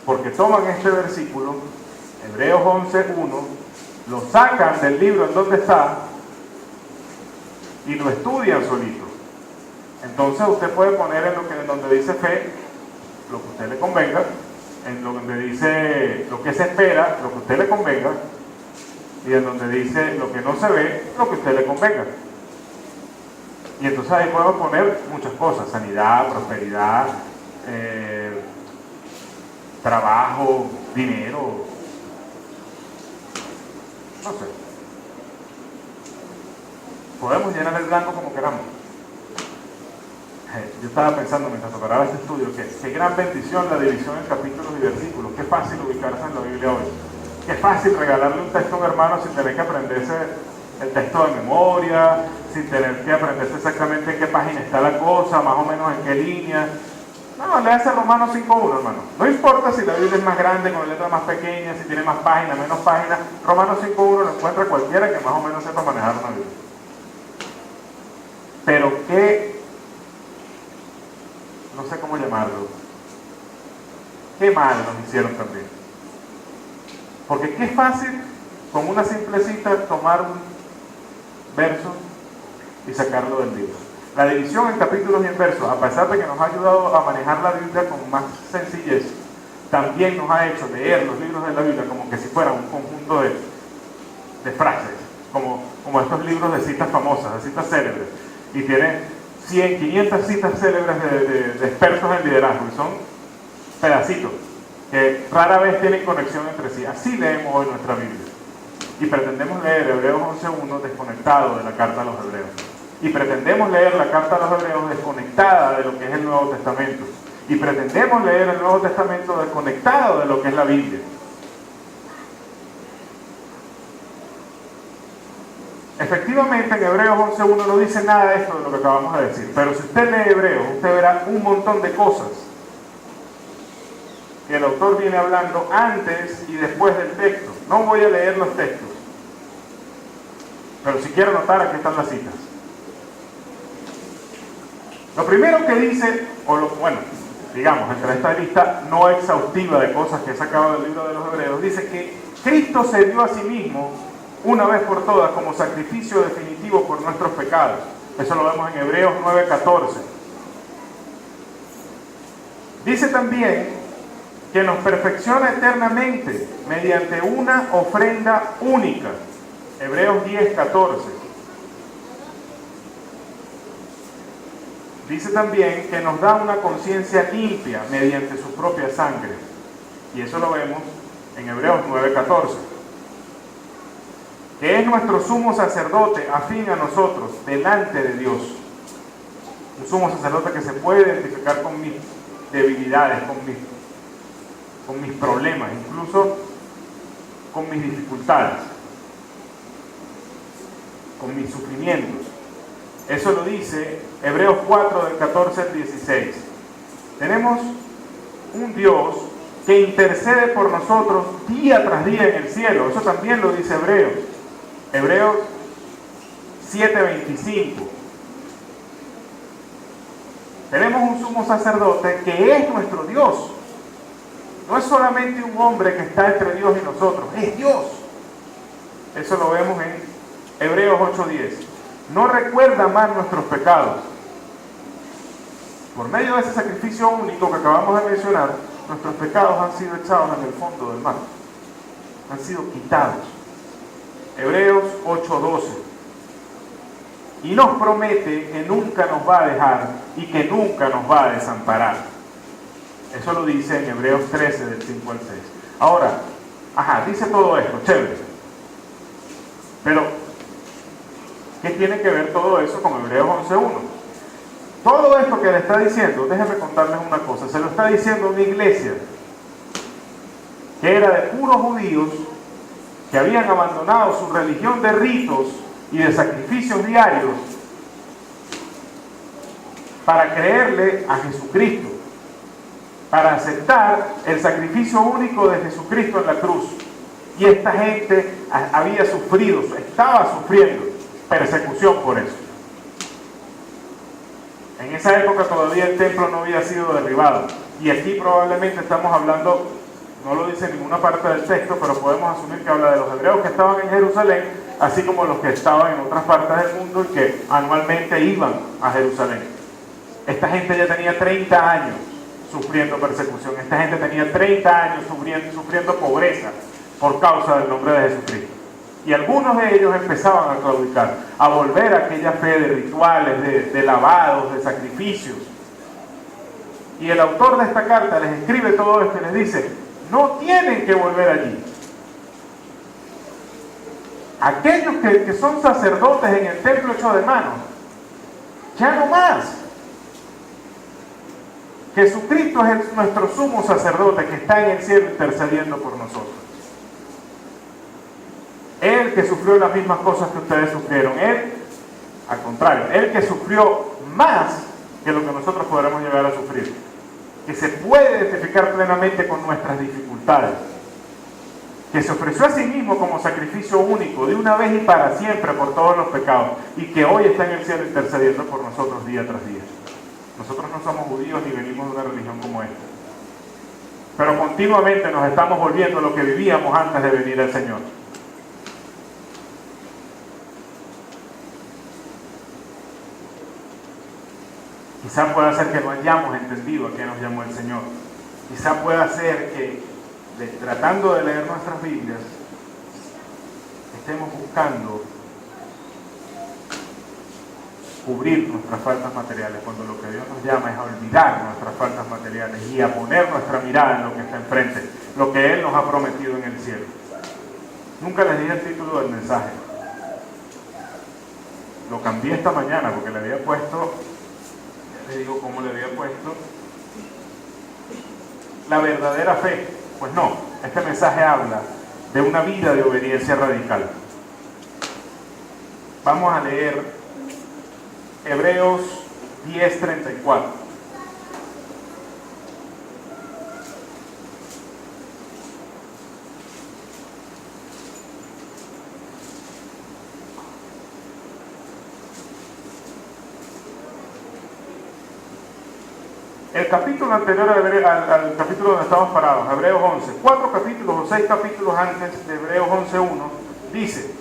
Porque toman este versículo, Hebreos 11:1, lo sacan del libro en donde está y lo estudian solito. Entonces usted puede poner en donde dice fe lo que a usted le convenga, en donde dice lo que se espera, lo que a usted le convenga, y en donde dice lo que no se ve, lo que a usted le convenga. Y entonces ahí podemos poner muchas cosas: sanidad, prosperidad, trabajo, dinero, no sé. Podemos llenar el blanco como queramos. Yo estaba pensando mientras preparaba este estudio que qué gran bendición la división en capítulos y versículos. Qué fácil ubicarse en la Biblia hoy. Qué fácil regalarle un texto a un hermano sin tener que aprenderse el texto de memoria, sin tener que aprenderse exactamente en qué página está la cosa, más o menos en qué línea. No, léase Romanos 5:1, hermano. No importa si la Biblia es más grande, con letras más pequeñas, si tiene más páginas, menos páginas. Romanos 5:1 lo encuentra cualquiera que más o menos sepa manejar una Biblia. qué mal nos hicieron también. Porque qué fácil con una simple cita tomar un verso y sacarlo del libro. La división en capítulos y en versos, a pesar de que nos ha ayudado a manejar la Biblia con más sencillez, también nos ha hecho leer los libros de la Biblia como que si fuera un conjunto de frases, como estos libros de citas famosas, de citas célebres, y tienen 100, 500 citas célebres de expertos en liderazgo, y son pedacitos que rara vez tienen conexión entre sí. Así leemos hoy nuestra Biblia. Y pretendemos leer Hebreos 11.1 desconectado de la carta a los Hebreos. Y pretendemos leer la carta a los Hebreos desconectada de lo que es el Nuevo Testamento. Y pretendemos leer el Nuevo Testamento desconectado de lo que es la Biblia. Efectivamente, en Hebreos 11.1 no dice nada de esto de lo que acabamos de decir. Pero si usted lee Hebreos, usted verá un montón de cosas que el autor viene hablando antes y después del texto. No voy a leer los textos, pero si quiero anotar, aquí están las citas. Lo primero que dice, digamos, entre esta lista no exhaustiva de cosas que he sacado del libro de los Hebreos, dice que Cristo se dio a sí mismo una vez por todas como sacrificio definitivo por nuestros pecados. Eso lo vemos en Hebreos 9:14. Dice también que nos perfecciona eternamente mediante una ofrenda única. Hebreos 10:14. Dice también que nos da una conciencia limpia mediante su propia sangre. Y eso lo vemos en Hebreos 9:14. Que es nuestro sumo sacerdote afín a nosotros, delante de Dios. Un sumo sacerdote que se puede identificar con mis debilidades, con mis problemas, incluso con mis dificultades, con mis sufrimientos. Eso lo dice Hebreos 4, del 14 al 16. Tenemos un Dios que intercede por nosotros día tras día en el cielo. Eso también lo dice Hebreos. Hebreos 7:25. Tenemos un sumo sacerdote que es nuestro Dios. No es solamente un hombre que está entre Dios y nosotros, es Dios. Eso lo vemos en Hebreos 8:10. No recuerda más nuestros pecados. Por medio de ese sacrificio único que acabamos de mencionar, nuestros pecados han sido echados en el fondo del mar. Han sido quitados. Hebreos 8:12. Y nos promete que nunca nos va a dejar y que nunca nos va a desamparar. Eso lo dice en Hebreos 13, del 5 al 6. Ahora, dice todo esto, chévere. Pero, ¿qué tiene que ver todo eso con Hebreos 11.1? Todo esto que le está diciendo, déjenme contarles una cosa, se lo está diciendo una iglesia que era de puros judíos que habían abandonado su religión de ritos y de sacrificios diarios para creerle a Jesucristo, para aceptar el sacrificio único de Jesucristo en la cruz. Y esta gente había sufrido, estaba sufriendo persecución por eso. En esa época todavía el templo no había sido derribado. Y aquí probablemente estamos hablando, no lo dice en ninguna parte del texto, pero podemos asumir que habla de los hebreos que estaban en Jerusalén, así como los que estaban en otras partes del mundo y que anualmente iban a Jerusalén. Esta gente ya tenía 30 años sufriendo persecución. Esta gente tenía 30 años sufriendo pobreza por causa del nombre de Jesucristo. Y algunos de ellos empezaban a claudicar, a volver a aquella fe de rituales, de lavados, de sacrificios. Y el autor de esta carta les escribe todo esto y les dice, no tienen que volver allí. Aquellos que son sacerdotes en el templo hecho de manos, ya no más. Jesucristo es nuestro sumo sacerdote que está en el cielo intercediendo por nosotros. Él que sufrió las mismas cosas que ustedes sufrieron. Él, al contrario, Él que sufrió más que lo que nosotros podremos llegar a sufrir. Que se puede identificar plenamente con nuestras dificultades. Que se ofreció a sí mismo como sacrificio único, de una vez y para siempre por todos los pecados. Y que hoy está en el cielo intercediendo por nosotros día tras día. Nosotros no somos judíos ni venimos de una religión como esta. pero continuamente nos estamos volviendo lo que vivíamos antes de venir el Señor. Quizá pueda ser que no hayamos entendido a qué nos llamó el Señor. Quizá pueda ser que, tratando de leer nuestras Biblias, estemos buscando cubrir nuestras faltas materiales, cuando lo que Dios nos llama es a olvidar nuestras faltas materiales y a poner nuestra mirada en lo que está enfrente, lo que Él nos ha prometido en el cielo. Nunca les dije el título del mensaje. Lo cambié esta mañana porque le había puesto, ya les digo cómo le había puesto, la verdadera fe. Pues no, este mensaje habla de una vida de obediencia radical. Vamos a leer Hebreos 10:34. El capítulo anterior al capítulo donde estamos parados, Hebreos 11, 4 capítulos o 6 capítulos antes de Hebreos 11:1, dice: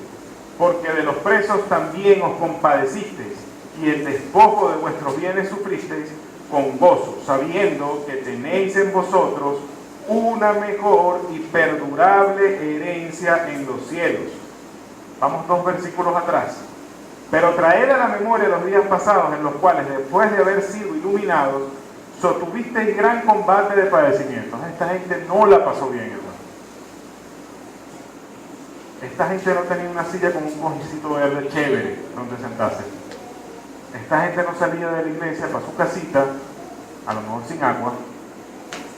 porque de los presos también os compadecisteis, y el despojo de vuestros bienes sufristeis con gozo, sabiendo que tenéis en vosotros una mejor y perdurable herencia en los cielos. Vamos 2 versículos atrás. Pero traed a la memoria los días pasados, en los cuales, después de haber sido iluminados, sostuvisteis gran combate de padecimientos. Esta gente no la pasó bien, hermano. Esta gente no tenía una silla con un cojicito verde chévere donde sentarse. Esta gente no salía de la iglesia para su casita, a lo mejor sin agua,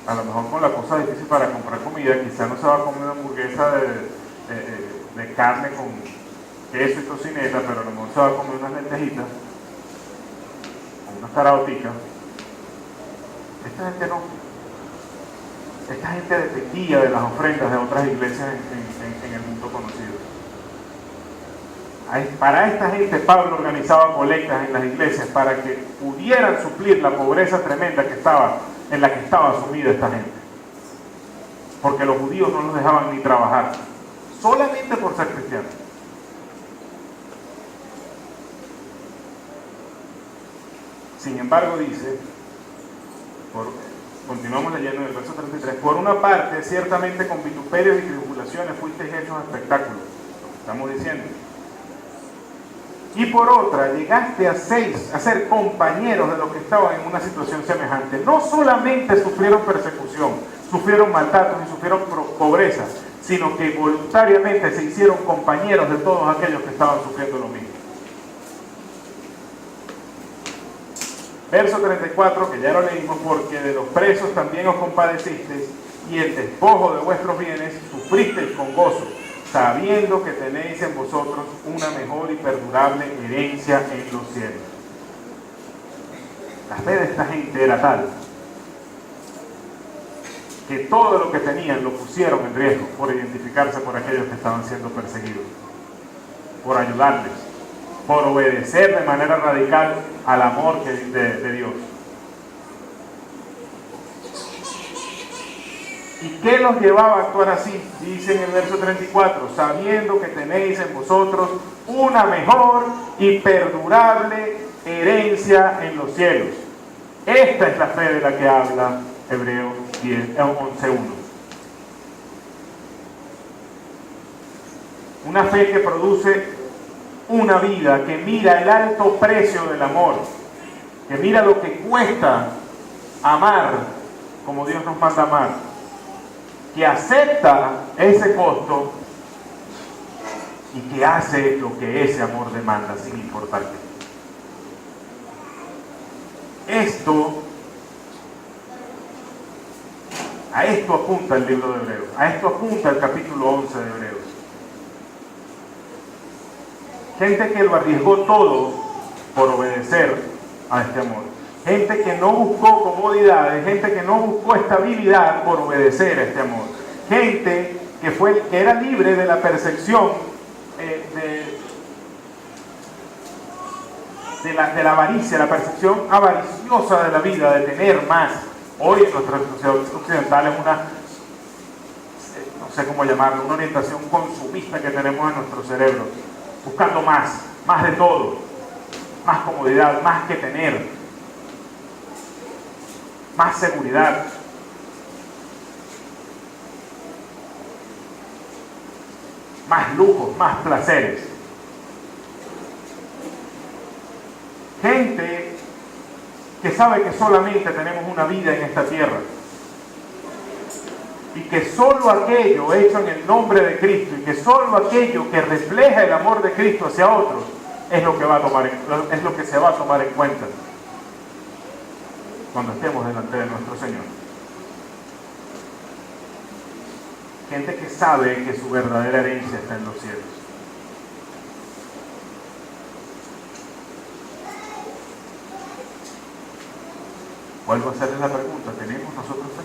a lo mejor con la cosa difícil para comprar comida. Quizá no se va a comer una hamburguesa de carne con queso y tocineta, pero a lo mejor se va a comer unas lentejitas o unas caraoticas. Esta gente no. Esta gente dependía de las ofrendas de otras iglesias en el mundo conocido. Para esta gente Pablo organizaba colectas en las iglesias para que pudieran suplir la pobreza tremenda en la que estaba sumida esta gente. Porque los judíos no los dejaban ni trabajar, solamente por ser cristianos. Sin embargo, dice, continuamos leyendo en el verso 33, por una parte, ciertamente con vituperios y tribulaciones fuisteis hechos espectáculos, lo que estamos diciendo. Y por otra, llegaste a ser compañeros de los que estaban en una situación semejante. No solamente sufrieron persecución, sufrieron maltratos y sufrieron pobreza, sino que voluntariamente se hicieron compañeros de todos aquellos que estaban sufriendo lo mismo. Verso 34, que ya lo leímos, porque de los presos también os compadecisteis, y el despojo de vuestros bienes sufristeis con gozo, sabiendo que tenéis en vosotros una mejor y perdurable herencia en los cielos. La fe de esta gente era tal que todo lo que tenían lo pusieron en riesgo por identificarse por aquellos que estaban siendo perseguidos, por ayudarles, por obedecer de manera radical al amor de Dios. ¿Y qué los llevaba a actuar así? Dice en el verso 34, sabiendo que tenéis en vosotros una mejor y perdurable herencia en los cielos. Esta es la fe de la que habla Hebreos 11:1. Una fe que produce una vida que mira el alto precio del amor, que mira lo que cuesta amar como Dios nos manda amar, que acepta ese costo y que hace lo que ese amor demanda sin importar qué. A esto apunta el libro de Hebreos, a esto apunta el capítulo 11 de Hebreos. Gente que lo arriesgó todo por obedecer a este amor. Gente que no buscó comodidades, gente que no buscó estabilidad por obedecer a este amor. Gente que era libre de la percepción de la avaricia, la percepción avariciosa de la vida, de tener más, Hoy en nuestra sociedad occidental es una, no sé cómo llamarlo, una orientación consumista que tenemos en nuestro cerebro, buscando más de todo, más comodidad, más que tener, más seguridad. Más lujos, más placeres. Gente que sabe que solamente tenemos una vida en esta tierra y que solo aquello hecho en el nombre de Cristo y que solo aquello que refleja el amor de Cristo hacia otros es lo que es lo que se va a tomar en cuenta cuando estemos delante de nuestro Señor. Gente que sabe que su verdadera herencia está en los cielos. Vuelvo a hacerles la pregunta, ¿tenemos nosotros fe?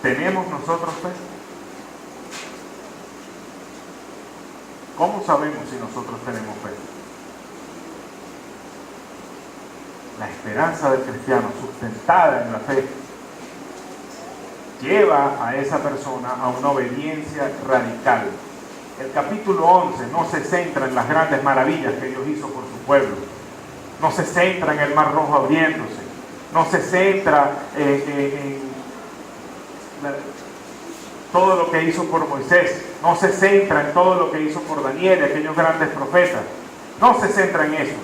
¿Tenemos nosotros fe? ¿Cómo sabemos si nosotros tenemos fe? La esperanza del cristiano sustentada en la fe lleva a esa persona a una obediencia radical. El capítulo 11 no se centra en las grandes maravillas que Dios hizo por su pueblo, no se centra en el mar rojo abriéndose, no se centra en todo lo que hizo por Moisés, no se centra en todo lo que hizo por Daniel y aquellos grandes profetas, no se centra en eso.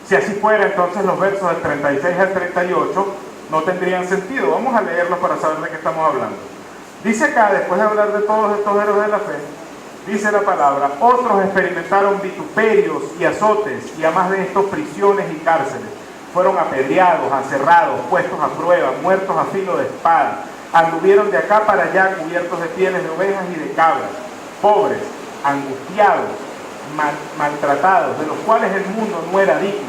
Si así fuera, entonces los versos del 36 al 38 no tendrían sentido. Vamos a leerlos para saber de qué estamos hablando. Dice acá, después de hablar de todos estos héroes de la fe, dice la palabra: otros experimentaron vituperios y azotes, y además de estos prisiones y cárceles. Fueron apedreados, aserrados, puestos a prueba, muertos a filo de espada. Anduvieron de acá para allá cubiertos de pieles de ovejas y de cabras, pobres, angustiados, maltratados, de los cuales el mundo no era digno,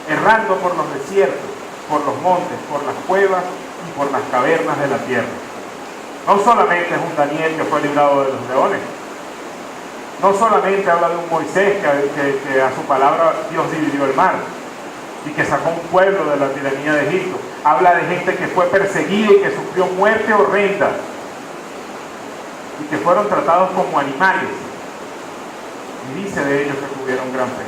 errando por los desiertos, por los montes, por las cuevas y por las cavernas de la tierra. No solamente es un Daniel que fue librado de los leones, no solamente habla de un Moisés que a su palabra Dios dividió el mar y que sacó un pueblo de la tiranía de Egipto. Habla de gente que fue perseguida y que sufrió muerte horrenda y que fueron tratados como animales, y dice de ellos que tuvieron gran fe.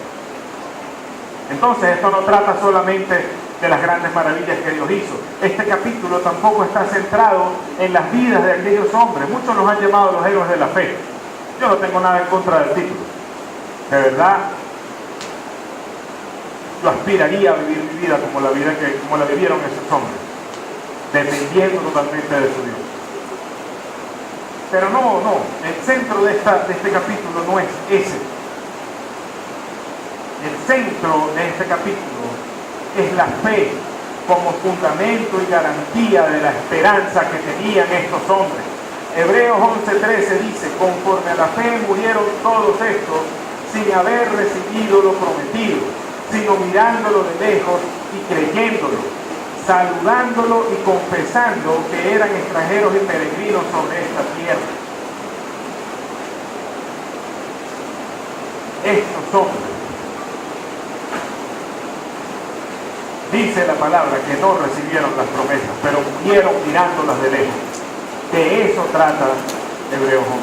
Entonces esto no trata solamente de las grandes maravillas que Dios hizo. Este capítulo tampoco está centrado en las vidas de aquellos hombres. Muchos los han llamado los héroes de la fe. Yo no tengo nada en contra del título. De verdad, yo aspiraría a vivir mi vida como la vivieron esos hombres, dependiendo totalmente de su Dios. Pero no, el centro de este capítulo no es ese. El centro de este capítulo es la fe como fundamento y garantía de la esperanza que tenían estos hombres. Hebreos 11:13 dice: conforme a la fe murieron todos estos sin haber recibido lo prometido, sino mirándolo de lejos y creyéndolo, saludándolo y confesando que eran extranjeros y peregrinos sobre esta tierra. Estos hombres, dice la palabra, que no recibieron las promesas, pero murieron mirándolas de lejos. De eso trata Hebreos 11.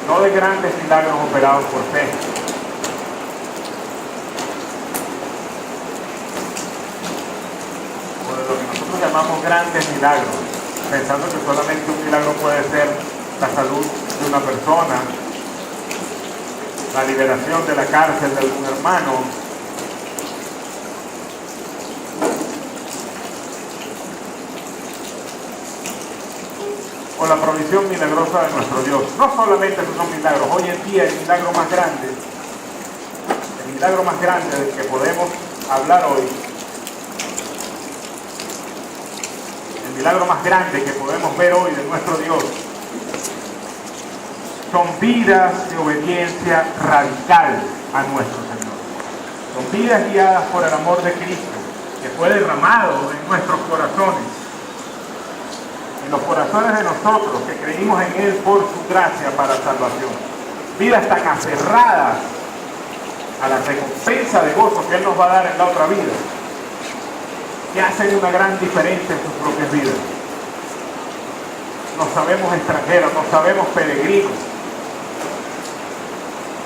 No de grandes milagros operados por fe, o de lo que nosotros llamamos grandes milagros, pensando que solamente un milagro puede ser la salud de una persona, la liberación de la cárcel de algún hermano, o la provisión milagrosa de nuestro Dios. No solamente esos son milagros. Hoy en día el milagro más grande del que podemos hablar hoy, el milagro más grande que podemos ver hoy de nuestro Dios, son vidas de obediencia radical a nuestro Señor. Son vidas guiadas por el amor de Cristo, que fue derramado en nuestros corazones, en los corazones de nosotros que creímos en Él por su gracia para salvación. Vidas tan aferradas a la recompensa de gozo que Él nos va a dar en la otra vida, que hacen una gran diferencia en sus propias vidas. Nos sabemos extranjeros, nos sabemos peregrinos.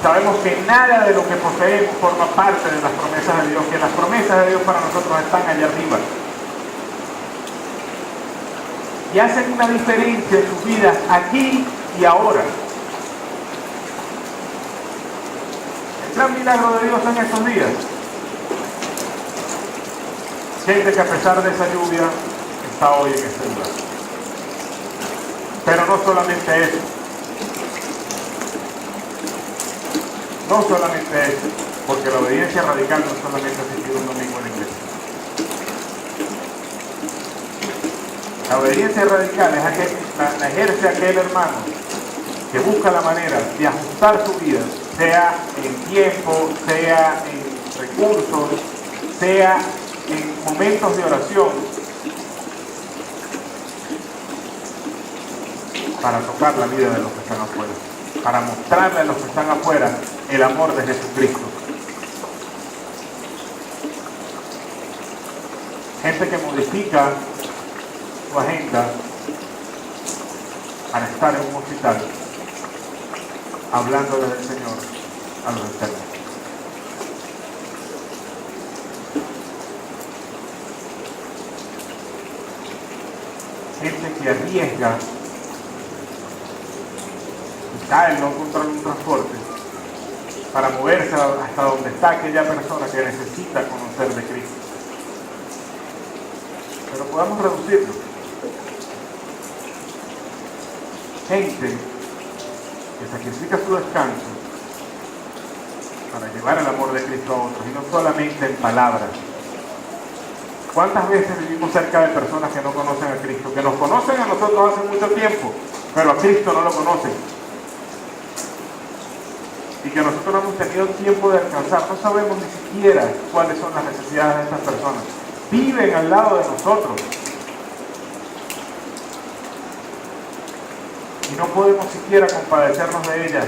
Sabemos que nada de lo que poseemos forma parte de las promesas de Dios, que las promesas de Dios para nosotros están allá arriba. Y hacen una diferencia en sus vidas aquí y ahora. El gran milagro de Dios en estos días. Gente que a pesar de esa lluvia está hoy en este lugar. Pero no solamente eso. No solamente eso, porque la obediencia radical no solamente asistir un domingo en la iglesia. La obediencia radical la ejerce aquel hermano que busca la manera de ajustar su vida, sea en tiempo, sea en recursos, sea en momentos de oración, para tocar la vida de los que están afuera, para mostrarle a los que están afuera el amor de Jesucristo. Gente que modifica su agenda para estar en un hospital hablándole del Señor a los enfermos. Gente que arriesga y cae no contra un transporte para moverse hasta donde está aquella persona que necesita conocer de Cristo. Pero podamos reducirlo. Gente que sacrifica su descanso para llevar el amor de Cristo a otros, y no solamente en palabras. ¿Cuántas veces vivimos cerca de personas que no conocen a Cristo, que nos conocen a nosotros hace mucho tiempo, pero a Cristo no lo conocen? Y que nosotros no hemos tenido tiempo de alcanzar, no sabemos ni siquiera cuáles son las necesidades de estas personas. Viven al lado de nosotros. Y no podemos siquiera compadecernos de ellas,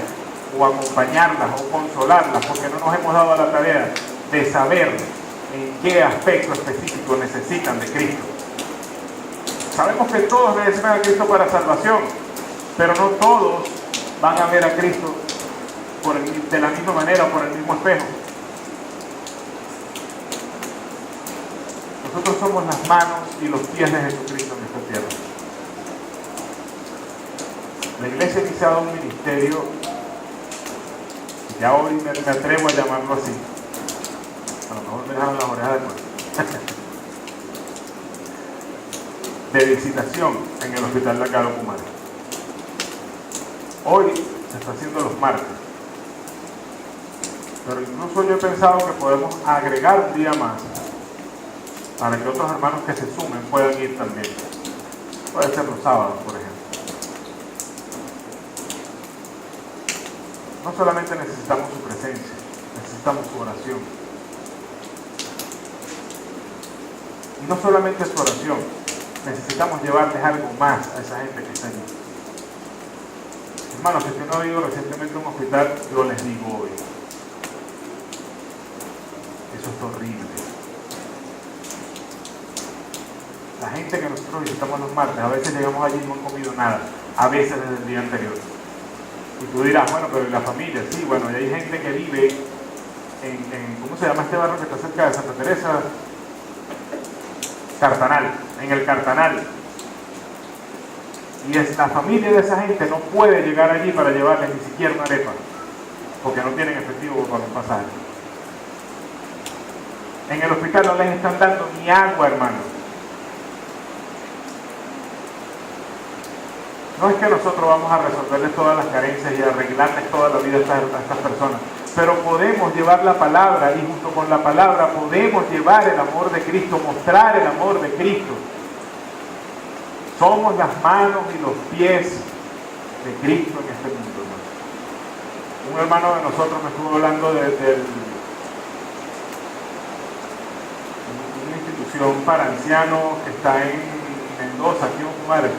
o acompañarlas, o consolarlas, porque no nos hemos dado la tarea de saber en qué aspecto específico necesitan de Cristo. Sabemos que todos necesitan a Cristo para salvación, pero no todos van a ver a Cristo de la misma manera o por el mismo espejo. Nosotros somos las manos y los pies de Jesucristo en esta tierra. La iglesia ha iniciado un ministerio, ya hoy me atrevo a llamarlo así. A lo mejor me dejaron las orejas de cuenta. De visitación en el hospital de Acaro Kumare. Hoy se está haciendo los martes. Pero incluso yo he pensado que podemos agregar un día más para que otros hermanos que se sumen puedan ir también. Puede ser los sábados, por ejemplo. No solamente necesitamos su presencia, necesitamos su oración. Y no solamente su oración, necesitamos llevarles algo más a esa gente que está allí. Hermanos, si usted no ha ido recientemente a un hospital, yo les digo hoy. Eso es horrible. La gente que nosotros visitamos los martes, a veces llegamos allí y no han comido nada, a veces desde el día anterior. Y tú dirás, bueno, pero ¿y la familia? Sí, bueno, y hay gente que vive en ¿cómo se llama este barrio que está cerca de Santa Teresa? Cartanal, en el Cartanal. Y la familia de esa gente no puede llegar allí para llevarles ni siquiera una arepa, porque no tienen efectivo para un pasaje. En el hospital no les están dando ni agua, hermano. No es que nosotros vamos a resolverles todas las carencias y arreglarles toda la vida a estas personas, pero podemos llevar la palabra, y junto con la palabra podemos llevar el amor de Cristo, mostrar el amor de Cristo. Somos las manos y los pies de Cristo en este mundo, hermano. Un hermano de nosotros me estuvo hablando de una institución para ancianos que está en Mendoza, aquí en Kumare.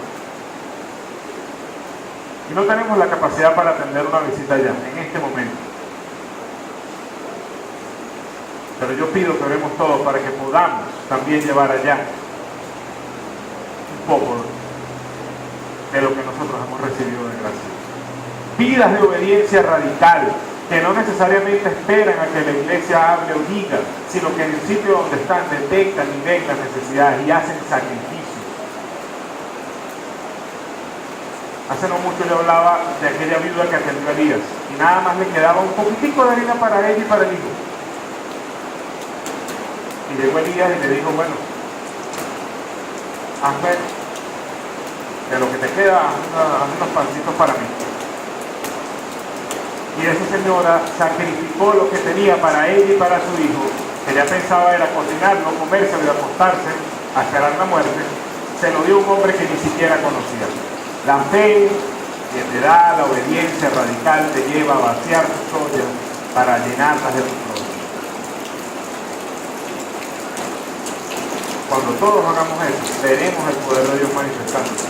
Y no tenemos la capacidad para atender una visita allá, en este momento. Pero yo pido que oremos todos para que podamos también llevar allá un poco de lo que nosotros hemos recibido de gracia. Vidas de obediencia radical, que no necesariamente esperan a que la iglesia hable o diga, sino que en el sitio donde están detectan y ven las necesidades y hacen sacrificios. Hace no mucho yo hablaba de aquella viuda que atendió a Elías y nada más le quedaba un poquitico de harina para ella y para el hijo. Y llegó Elías y le dijo, bueno, hazme de lo que te queda, haz unos pancitos para mí. Y esa señora sacrificó lo que tenía para ella y para su hijo, que ya pensaba era cocinarlo, comérselo y acostarse a esperar la muerte. Se lo dio a un hombre que ni siquiera conocía. La fe que te da la obediencia radical te lleva a vaciar tus ollas para llenarlas de tu propio. Cuando todos hagamos eso, veremos el poder de Dios manifestándose.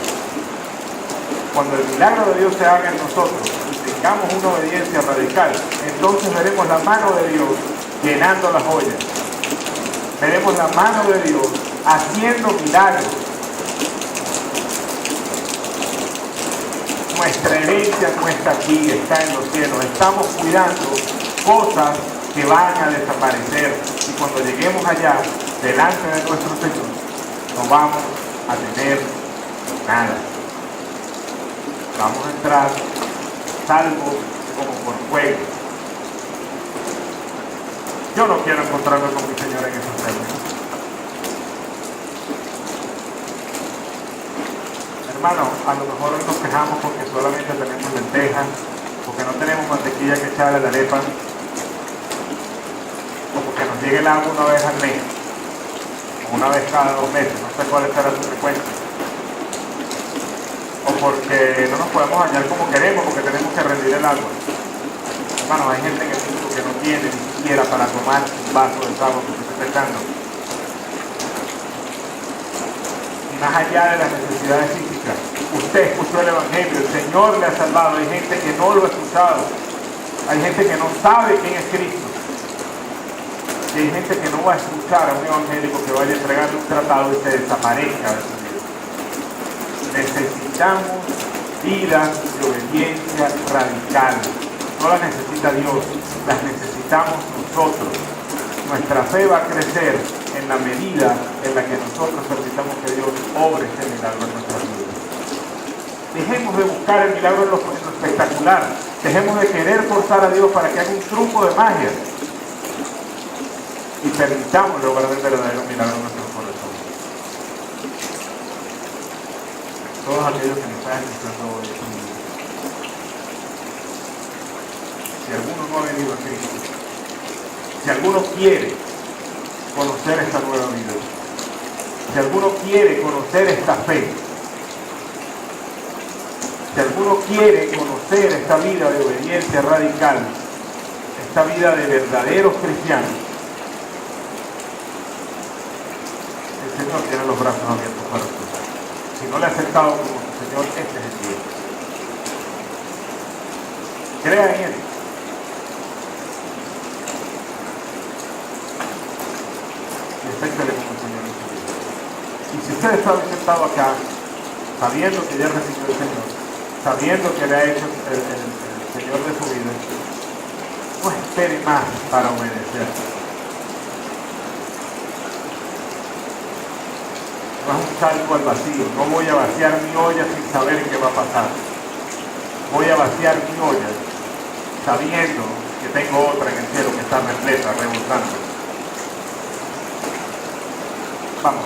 Cuando el milagro de Dios se haga en nosotros y tengamos una obediencia radical, entonces veremos la mano de Dios llenando las ollas. Veremos la mano de Dios haciendo milagros. Nuestra herencia no está aquí, está en los cielos. Estamos cuidando cosas que van a desaparecer. Y cuando lleguemos allá, delante de nuestro Señor, no vamos a tener nada. Vamos a entrar salvo como por fuego. Yo no quiero encontrarme con mi Señor en esos términos. Hermano, a lo mejor hoy nos quejamos porque solamente tenemos lentejas, porque no tenemos mantequilla que echarle a la arepa, o porque nos llegue el agua una vez al mes, o una vez cada 2 meses, no sé cuál será su frecuencia, o porque no nos podemos bañar como queremos, porque tenemos que rendir el agua. Hermano, hay gente en el mundo que no tiene ni siquiera para tomar un vaso de agua que se está echando. Más allá de las necesidades físicas, usted escuchó el Evangelio, el Señor le ha salvado. Hay gente que no lo ha escuchado, hay gente que no sabe quién es Cristo, y hay gente que no va a escuchar a un evangélico que vaya a entregarle un tratado y se desaparezca de su vida. Necesitamos vidas de obediencia radical. No las necesita Dios, las necesitamos nosotros. Nuestra fe va a crecer en la medida en la que nosotros permitamos que Dios obre este milagro en nuestras vidas. Dejemos de buscar el milagro en lo espectacular. Dejemos de querer forzar a Dios para que haga un truco de magia. Y permitamos lograr el verdadero milagro en nuestros corazones. Todos aquellos que me están escuchando hoy, si alguno no ha venido a Cristo, si alguno quiere conocer esta nueva vida, si alguno quiere conocer esta fe, si alguno quiere conocer esta vida de obediencia radical, esta vida de verdaderos cristianos, el Señor tiene los brazos abiertos para usted. Si no le ha aceptado como su Señor, este es el día. Crea en Él. Acéptele como Señor en su vida. Y si usted está sentado acá, sabiendo que ya recibió el Señor, sabiendo que le ha hecho el Señor de su vida, no espere más para obedecer. No es un salto al vacío. No voy a vaciar mi olla sin saber qué va a pasar. Voy a vaciar mi olla sabiendo que tengo otra en el cielo que está repleta, rebosando. Vamos.